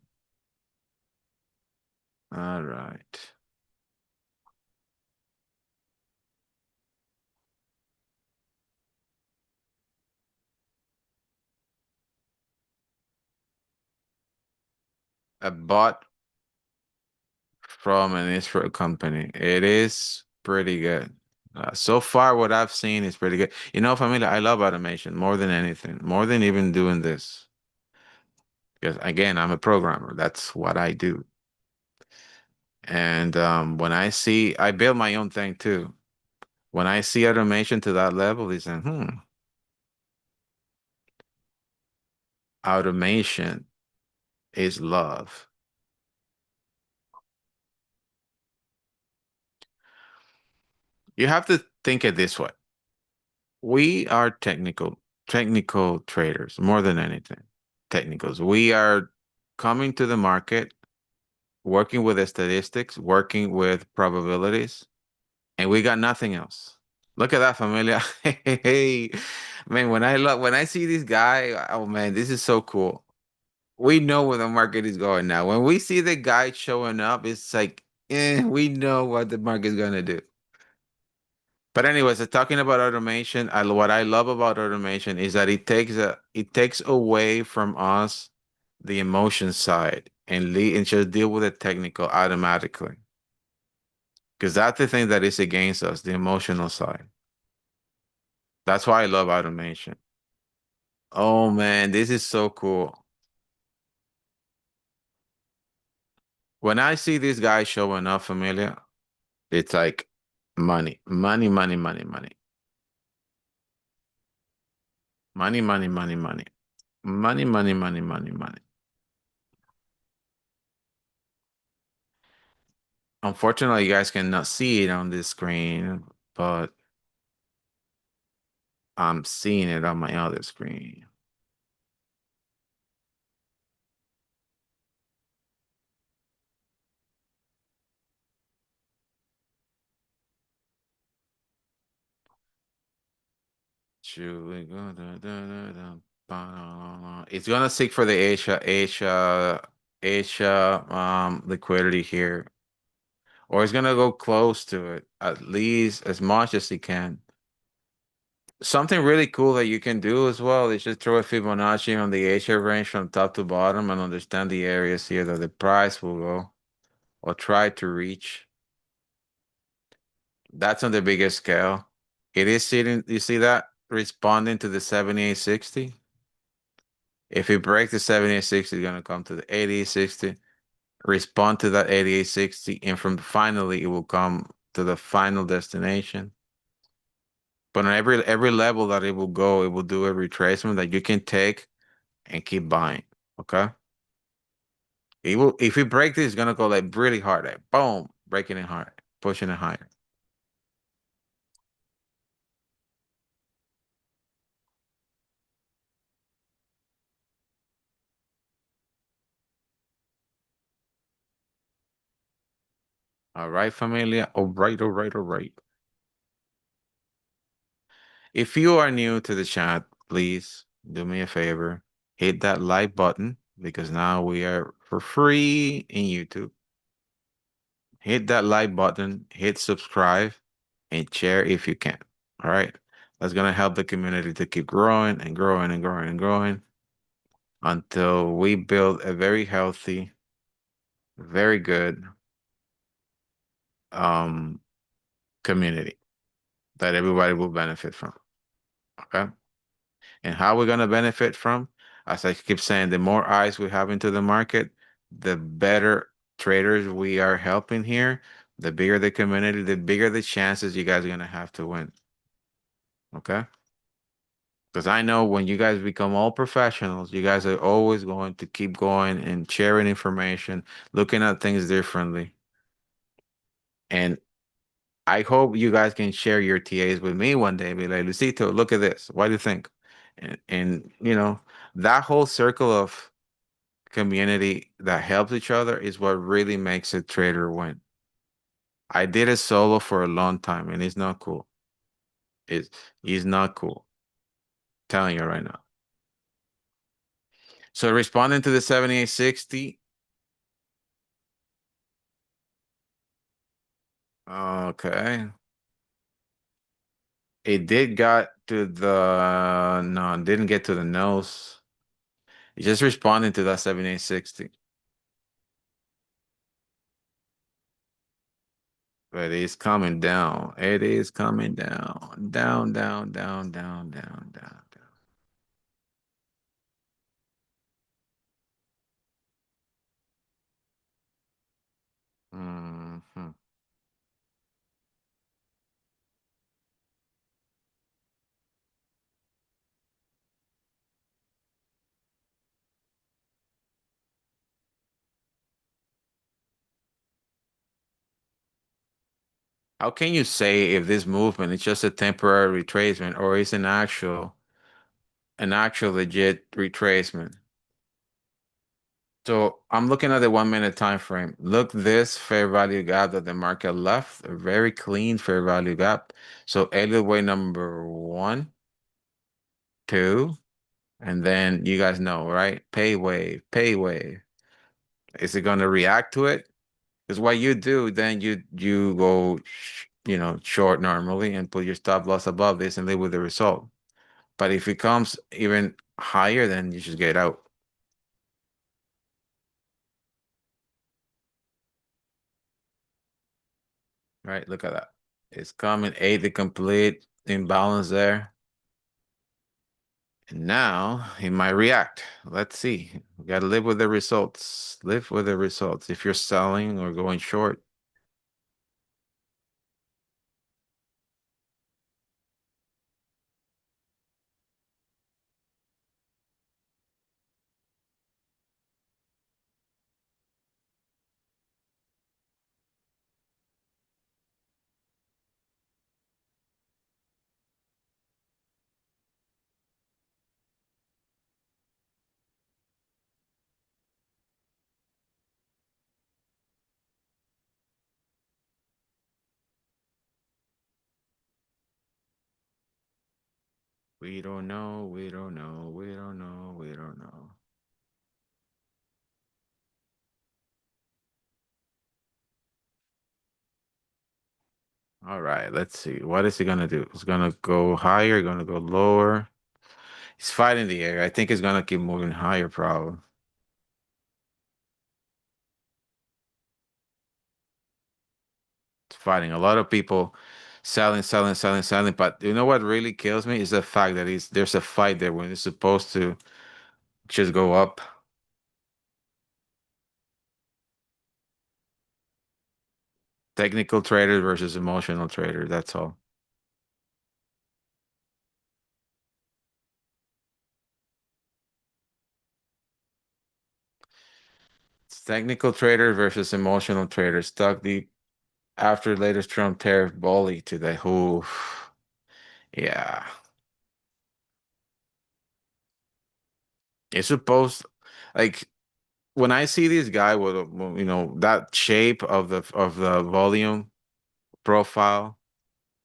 All right. I bought from an Israel company. It is pretty good. So far, what I've seen is pretty good. You know, Familia, I love automation more than anything, more than even doing this. Because again, I'm a programmer. That's what I do. And when I build my own thing too. When I see automation to that level, it's like, automation is love. You have to think it this way. We are technical traders more than anything. Technicals. We are coming to the market, working with the statistics, working with probabilities, and we got nothing else. Look at that, familia. Hey, man, when I see this guy, oh man, this is so cool. We know where the market is going now. When we see the guy showing up, it's like, we know what the market's gonna do. But anyways, talking about automation, what I love about automation is that it takes away from us the emotion side and just deal with the technical automatically. Because that's the thing that is against us, the emotional side. That's why I love automation. Oh man, this is so cool. When I see this guy showing up, familiar, it's like money, money, money, money, money, money, money, money, money, money, money, money, money, money. Unfortunately, you guys cannot see it on this screen, but I'm seeing it on my other screen. It's gonna seek for the Asia liquidity here, or it's gonna go close to it at least as much as it can. Something really cool that you can do as well is just throw a Fibonacci on the Asia range from top to bottom and understand the areas here that the price will go or try to reach. That's on the biggest scale. It is sitting, you see that? Responding to the 7860. If it breaks the 7860, it's going to come to the 8860. Respond to that 8860, and from finally it will come to the final destination. But on every level that it will go, it will do a retracement that you can take and keep buying. Okay. It will, if it breaks this, it's gonna go like really hard, like boom, breaking it hard, pushing it higher. All right, familia. All right, all right, all right. If you are new to the chat, please do me a favor, hit that like button because now we are for free in YouTube. Hit that like button, hit subscribe, and share if you can. All right. That's gonna help the community to keep growing and growing and growing and growing until we build a very healthy, very good um community that everybody will benefit from. Okay. And how we're gonna benefit from, as I keep saying, the more eyes we have into the market, the better traders we are helping here, the bigger the community, the bigger the chances you guys are gonna have to win. Okay. Because I know when you guys become all professionals, you guys are always going to keep going and sharing information, looking at things differently. And I hope you guys can share your TAs with me one day. Be like, Lucito, look at this. What do you think? And that whole circle of community that helps each other is what really makes a trader win. I did it solo for a long time, and it's not cool. It's not cool. Telling you right now. So responding to the 7860. Okay. It did got to the no, it didn't get to the nose. It just responding to that 7860. But it's coming down. It is coming down. Down, down, down, down, down, down, down. How can you say if this movement is just a temporary retracement or is an actual legit retracement? So I'm looking at the 1 minute time frame. Look, this fair value gap that the market left, a very clean fair value gap. So Elliott wave number one, two, and then you guys know, right? Pay wave, pay wave. Is it going to react to it? Because what you do, then you go, short normally and put your stop loss above this and live with the result. But if it comes even higher, then you just get out. Right? Look at that. It's coming eight, the complete imbalance there. And now it might react. Let's see. We got to live with the results. Live with the results. If you're selling or going short, we don't know, we don't know, we don't know, we don't know. All right, let's see. What is he gonna do? It's gonna go higher, gonna go lower. He's fighting the air. I think it's gonna keep moving higher, probably. It's fighting. A lot of people selling, selling, selling, selling. But you know what really kills me is the fact that there's a fight there when it's supposed to just go up. Technical trader versus emotional trader. That's all. It's technical trader versus emotional trader. Stuck deep after latest Trump tariff bully today. Who? Yeah. It's supposed like when I see this guy with that shape of the volume profile,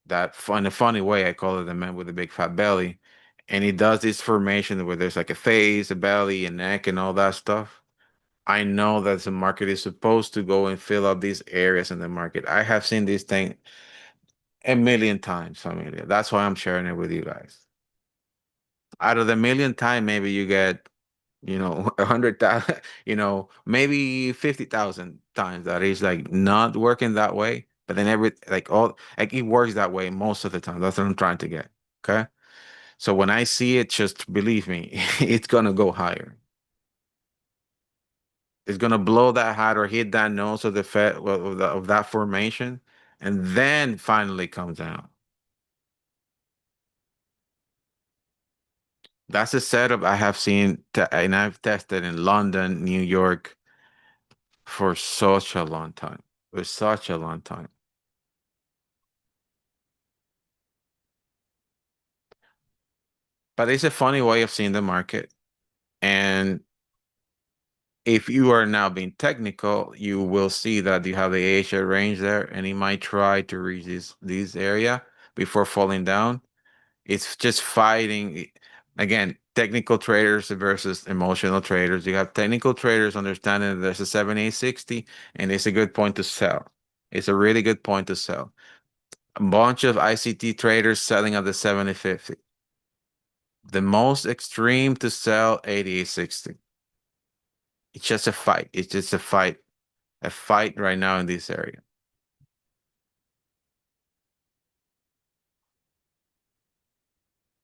that in a funny way I call it the man with a big fat belly, and he does this formation where there's like a face, a belly, a neck, and all that stuff. I know that the market is supposed to go and fill up these areas in the market. I have seen this thing a million times, Amelia. That's why I'm sharing it with you guys. Out of the million time, maybe you get 100,000, maybe 50,000 times that is like not working that way. But then like it works that way most of the time. That's what I'm trying to get. Okay. So when I see it, just believe me, it's gonna go higher. It's gonna blow that height or hit that nose of the Fed of that formation, and then finally comes down. That's a setup I have seen, and I've tested in London, New York for such a long time. For such a long time. But it's a funny way of seeing the market. And if you are now being technical, you will see that you have the Asia range there, and he might try to reach this area before falling down. It's just fighting again, technical traders versus emotional traders. You have technical traders understanding that there's a 7860 and it's a good point to sell. It's a really good point to sell. A bunch of ICT traders selling at the 7050. The most extreme to sell 8860. It's just a fight. It's just a fight right now in this area.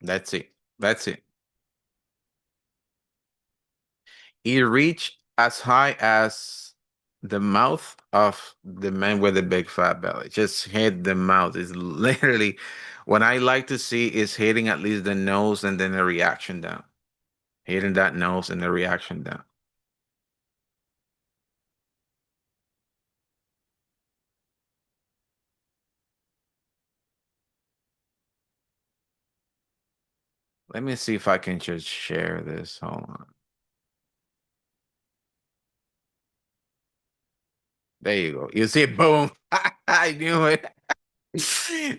That's it. That's it. It reached as high as the mouth of the man with the big fat belly. Just hit the mouth. It's literally what I like to see is hitting at least the nose and then a reaction down. Hitting that nose and the reaction down. Let me see if I can just share this. Hold on. There you go. You see, boom. I knew it.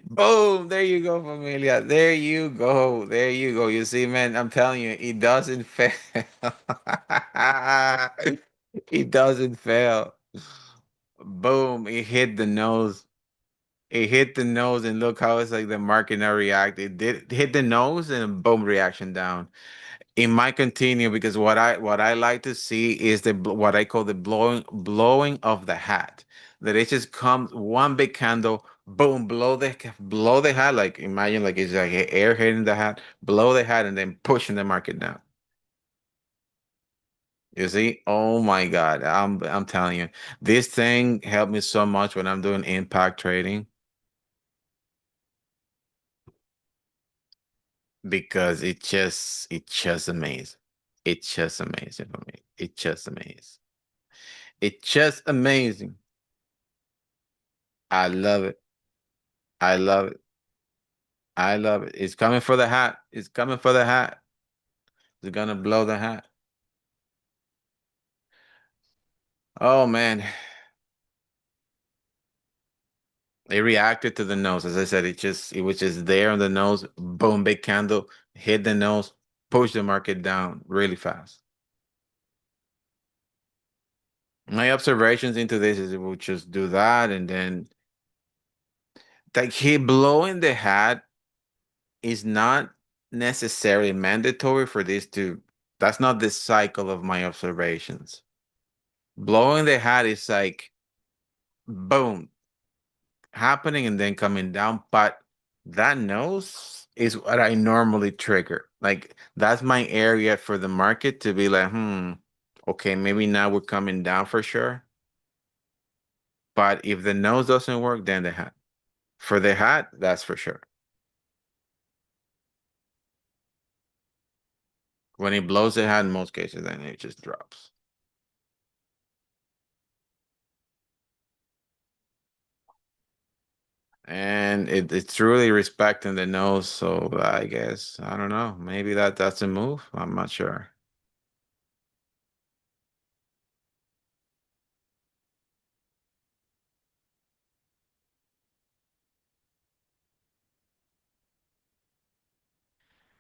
Boom. There you go, familia. There you go. There you go. You see, man, I'm telling you, it doesn't fail. It doesn't fail. Boom. It hit the nose. It hit the nose, and look how it's like the market now react. It did hit the nose and boom, reaction down. It might continue because what I like to see is what I call the blowing of the hat. That it just comes one big candle, boom, blow the hat. Like imagine like it's like air hitting the hat, blow the hat, and then pushing the market down. You see? Oh my God. I'm telling you, this thing helped me so much when I'm doing impact trading because it's just amazing. It's just amazing for me. It's just amazing. It's just amazing. I love it. I love it. I love it. It's coming for the hat. It's coming for the hat. It's gonna blow the hat. Oh man. It reacted to the nose. As I said, it was just there on the nose. Boom, big candle, hit the nose, push the market down really fast. My observations into this is it will just do that and then like he blowing the hat is not necessarily mandatory for this to that's not the cycle of my observations. Blowing the hat is like boom happening and then coming down, but that nose is what I normally trigger. Like that's my area for the market to be like, okay, maybe now we're coming down for sure. But if the nose doesn't work, then the hat. For the hat, that's for sure. When it blows the hat in most cases, then it just drops. And it's really respecting the nose. So I guess I don't know. Maybe that's a move. I'm not sure.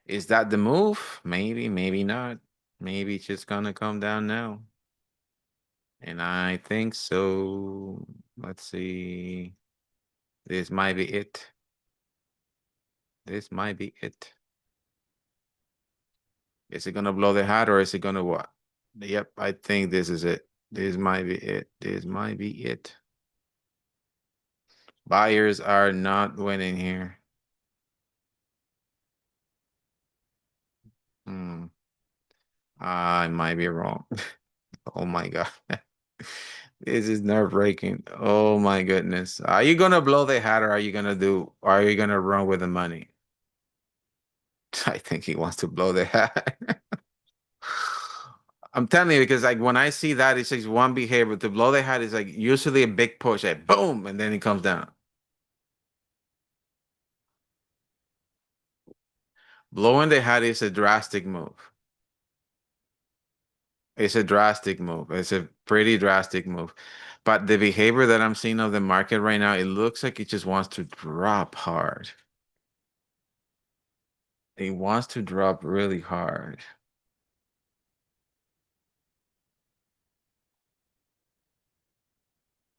Is that the move? Maybe, maybe not. Maybe it's just gonna come down now. And I think so. Let's see. This might be it. This might be it. Is it gonna blow the hat or is it gonna what? Yep, I think this is it. This might be it. This might be it. Buyers are not winning here. Hmm. I might be wrong. Oh my God. This is nerve-wracking. Oh my goodness. Are you gonna blow the hat or are you gonna run with the money? I think he wants to blow the hat. I'm telling you because like when I see that, it's just one behavior. To blow the hat is like usually a big push, like boom, and then it comes down. Blowing the hat is a drastic move. It's a drastic move. It's a pretty drastic move. But the behavior that I'm seeing of the market right now, it looks like it just wants to drop hard. It wants to drop really hard.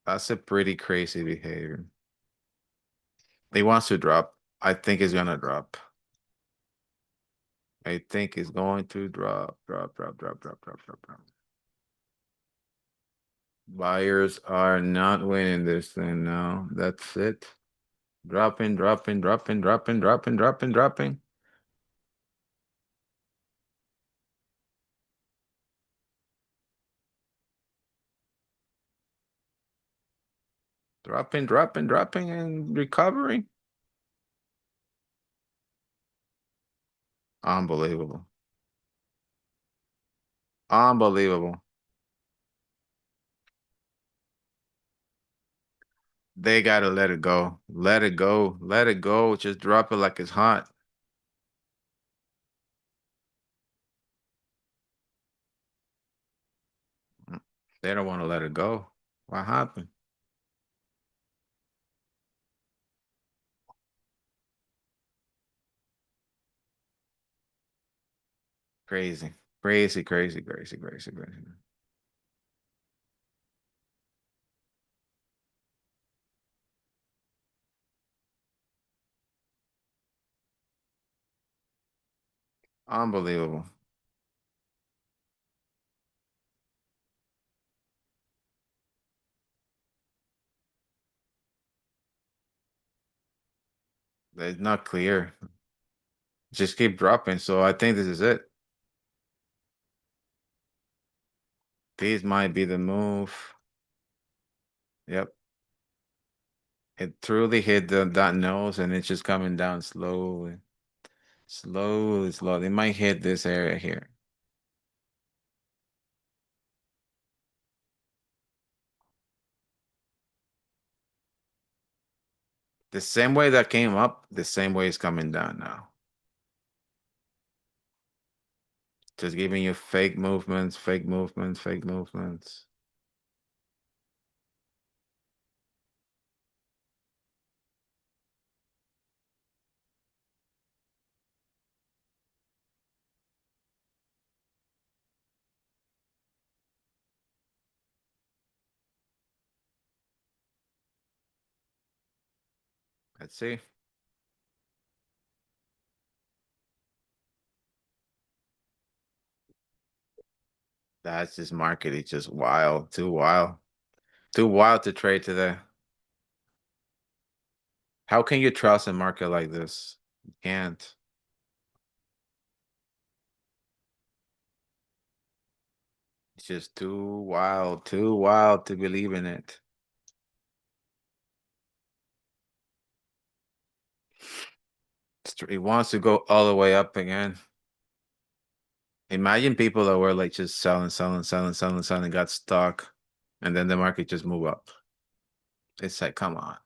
That's a pretty crazy behavior. It wants to drop. I think it's gonna drop. I think it's going to drop, drop, drop, drop, drop, drop, drop, drop. Buyers are not winning this thing now. That's it. Dropping, dropping, dropping, dropping, dropping, dropping, dropping. Dropping, dropping, dropping, and recovering. Unbelievable. Unbelievable. They gotta let it go. Let it go. Let it go. Just drop it like it's hot. They don't want to let it go. What happened? Crazy, crazy, crazy, crazy, crazy, crazy. Unbelievable. It's not clear. Just keep dropping. So I think this is it. These might be the move. Yep. It truly hit that nose and it's just coming down slowly. Slowly, slowly. It might hit this area here. The same way that came up, the same way it's coming down now. Just giving you fake movements, fake movements, fake movements. Let's see. That's just market. It's just wild. Too wild. Too wild to trade today. How can you trust a market like this? You can't. It's just too wild to believe in it. It wants to go all the way up again. Imagine people that were like just selling, selling, selling, selling, selling, got stuck, and then the market just move up. It's like, come on.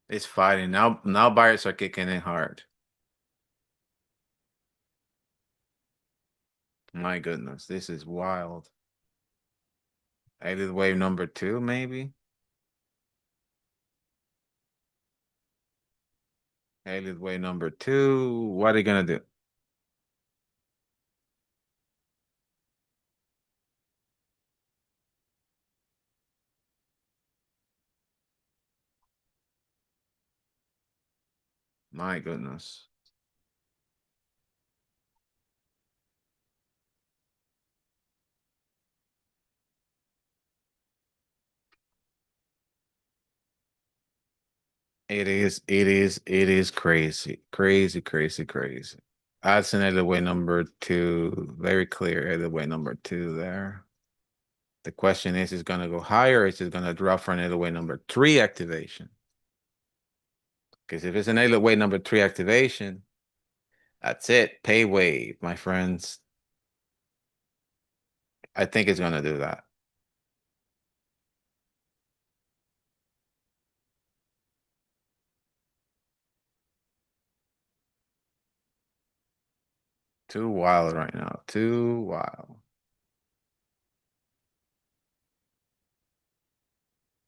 It's fighting. Now buyers are kicking in hard. My goodness, this is wild. Alien wave number 2, maybe? Alien wave number 2. What are you gonna do? My goodness. It is crazy. Crazy, crazy, crazy. That's an alien wave number 2. Very clear alien wave number 2 there. The question is gonna go higher or is it gonna drop for an alien wave number 3 activation? Because if it's an alien wave number 3 activation, that's it. Pay wave, my friends. I think it's gonna do that. Too wild right now. Too wild.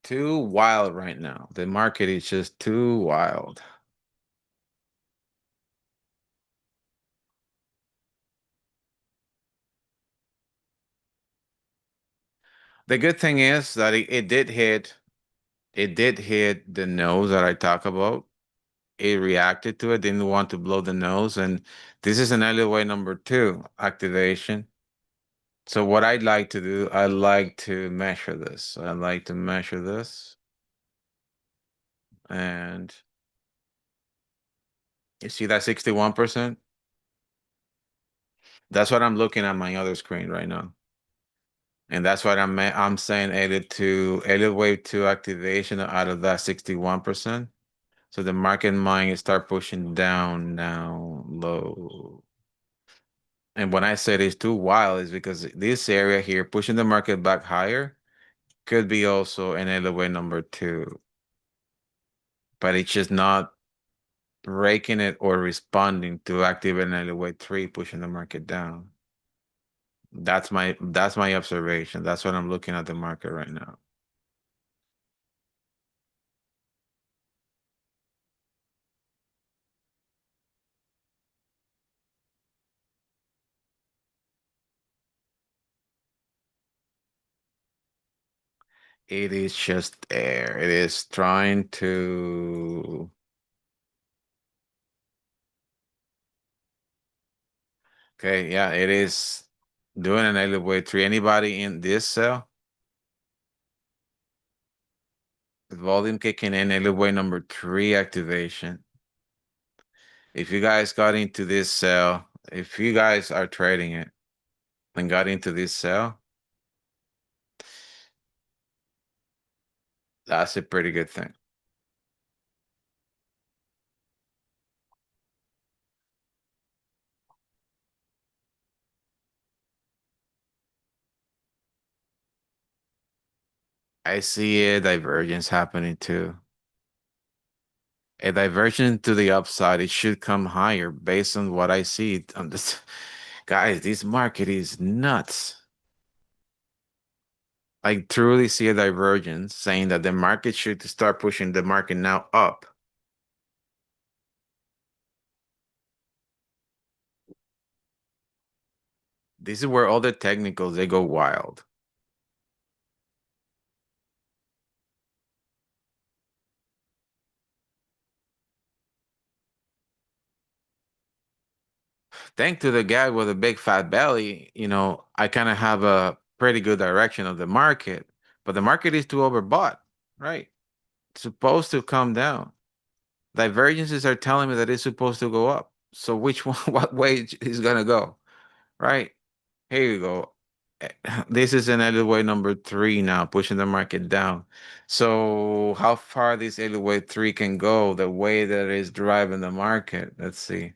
Too wild right now. The market is just too wild. The good thing is that it did hit the nose that I talk about. It reacted to it, didn't want to blow the nose, and this is an alleyway number 2 activation. So what I'd like to do, I like to measure this. I like to measure this, and you see that 61%? That's what I'm looking at my other screen right now. And that's what I'm saying Elliott wave 2 activation out of that 61%. So the market might start pushing down now low. And when I said it's too wild, is because this area here pushing the market back higher could be also an Elliott wave number 2. But it's just not breaking it or responding to activate an elevate 3, pushing the market down. That's my observation. That's what I'm looking at the market right now. It is just there. It is trying to. Okay, yeah, it is doing an elevate 3. Anybody in this cell? The volume kicking in, elevate number 3 activation. If you guys got into this cell, if you guys are trading it and got into this cell, that's a pretty good thing. I see a divergence happening too. A divergence to the upside. It should come higher based on what I see. Guys, this market is nuts. I truly see a divergence saying that the market should start pushing the market now up. This is where all the technicals, they go wild. Thanks to the guy with a big fat belly, I kind of have a pretty good direction of the market, but the market is too overbought, right? It's supposed to come down. Divergences are telling me that it's supposed to go up. So which one, what way is gonna go, right? Here you go. This is an elevate number 3 now, pushing the market down. So how far this elevate 3 can go, the way that it is driving the market. Let's see.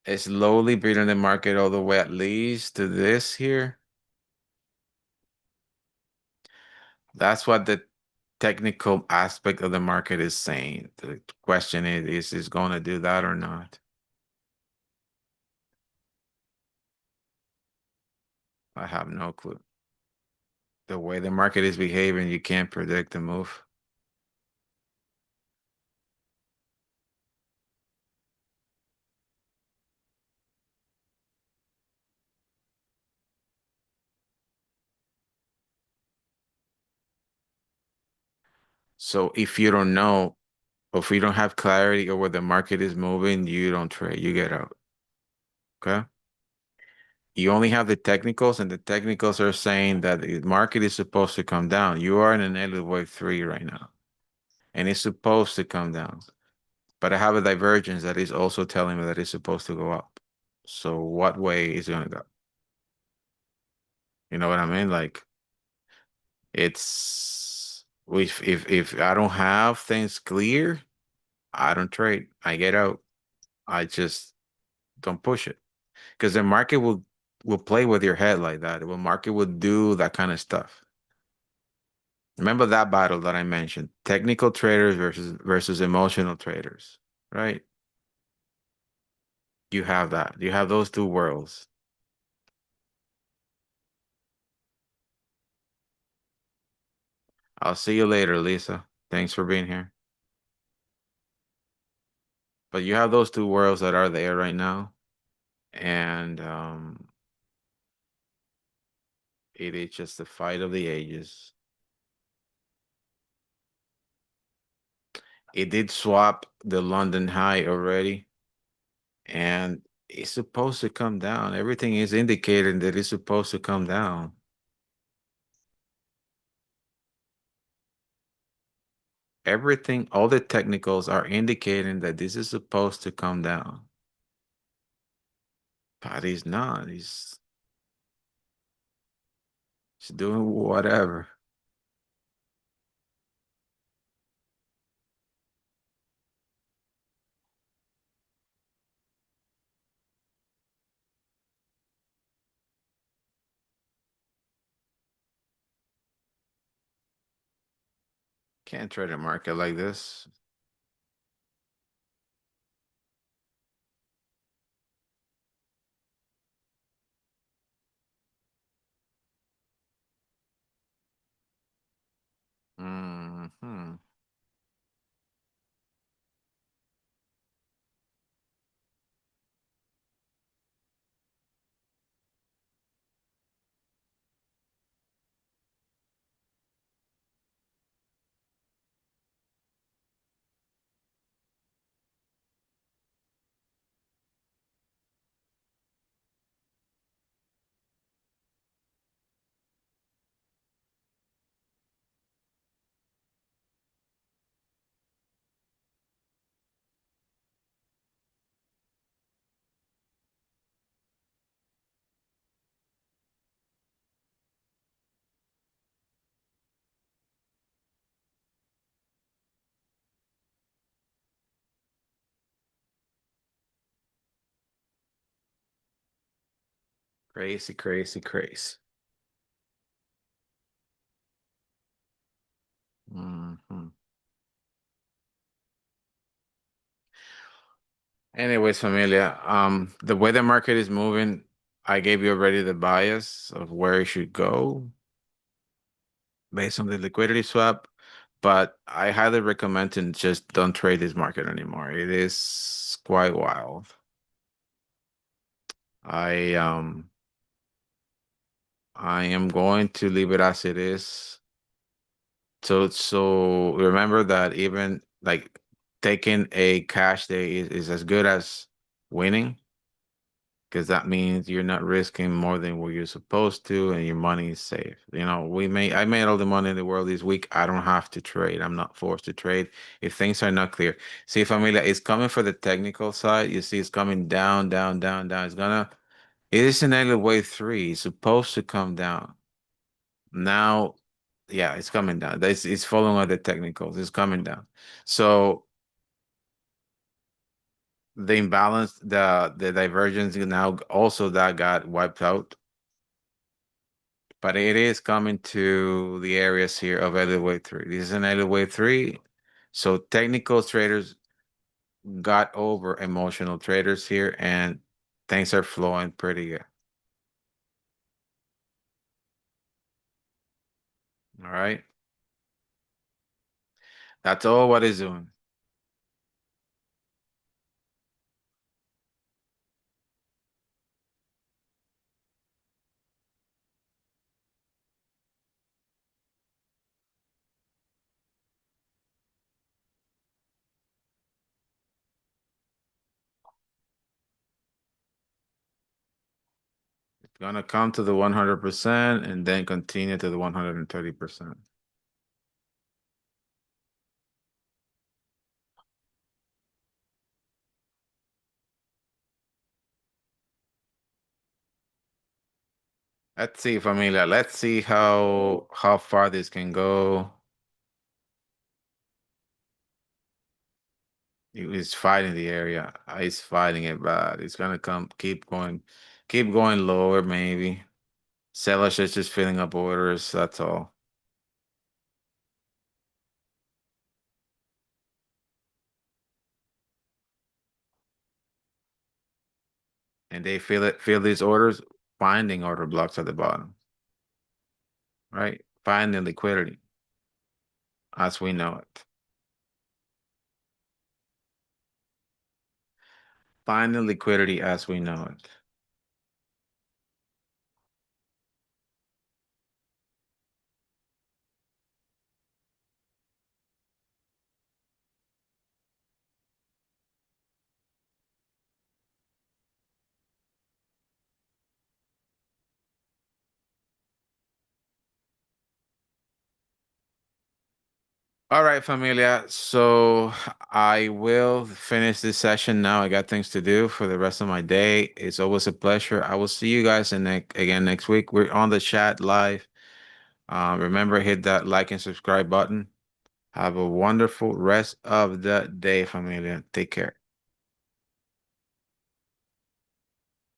It's slowly beating the market all the way at least to this here. That's what the technical aspect of the market is saying. The question is it going to do that or not? I have no clue. The way the market is behaving, you can't predict the move. So if you don't know, or if you don't have clarity over where the market is moving, you don't trade, you get out. Okay. You only have the technicals, and the technicals are saying that the market is supposed to come down. You are in an elevate 3 right now, and it's supposed to come down. But I have a divergence that is also telling me that it's supposed to go up. So what way is it gonna go? You know what I mean? Like it's if I don't have things clear, I don't trade. I get out. I just don't push it. Because the market will play with your head like that. The market will do that kind of stuff. Remember that battle that I mentioned: technical traders versus emotional traders, right? You have that. You have those two worlds. I'll see you later, Lisa. Thanks for being here. But you have those two worlds that are there right now, and it is just the fight of the ages. It did swap the London high already, and it's supposed to come down. Everything is indicating that it's supposed to come down. Everything, all the technicals are indicating that this is supposed to come down. But he's not. He's doing whatever. Can't trade a market like this. Hmm. Crazy, crazy, crazy. Hmm. Anyways, familia, the way the market is moving, I gave you already the bias of where it should go based on the liquidity swap, but I highly recommend to just don't trade this market anymore. It is quite wild. I um I am going to leave it as it is. So remember that even like taking a cash day is as good as winning, because that means you're not risking more than what you're supposed to and your money is safe. I made all the money in the world this week. I don't have to trade. I'm not forced to trade if things are not clear. See, familia, it's coming for the technical side. You see, it's coming down, down, down, down. It is in negative wave three. It's supposed to come down. Now, yeah, it's coming down. It's following other technicals. It's coming down. So the imbalance, the divergence now also that got wiped out, but it is coming to the areas here of elevate three. This is an elevate three. So technical traders got over emotional traders here, and things are flowing pretty good. All right. That's all what it's doing. It's gonna come to the 100% and then continue to the 130%. Let's see, familia. Let's see how far this can go. He's fighting the area. He's fighting it bad. It's gonna come, keep going lower, maybe. Sellers are just filling up orders. That's all. And they fill these orders, finding order blocks at the bottom, right? Finding liquidity as we know it. Finding liquidity as we know it. All right, familia. So I will finish this session now. I got things to do for the rest of my day. It's always a pleasure. I will see you guys again next week. We're on the chat live. Remember, hit that like and subscribe button. Have a wonderful rest of the day, familia. Take care.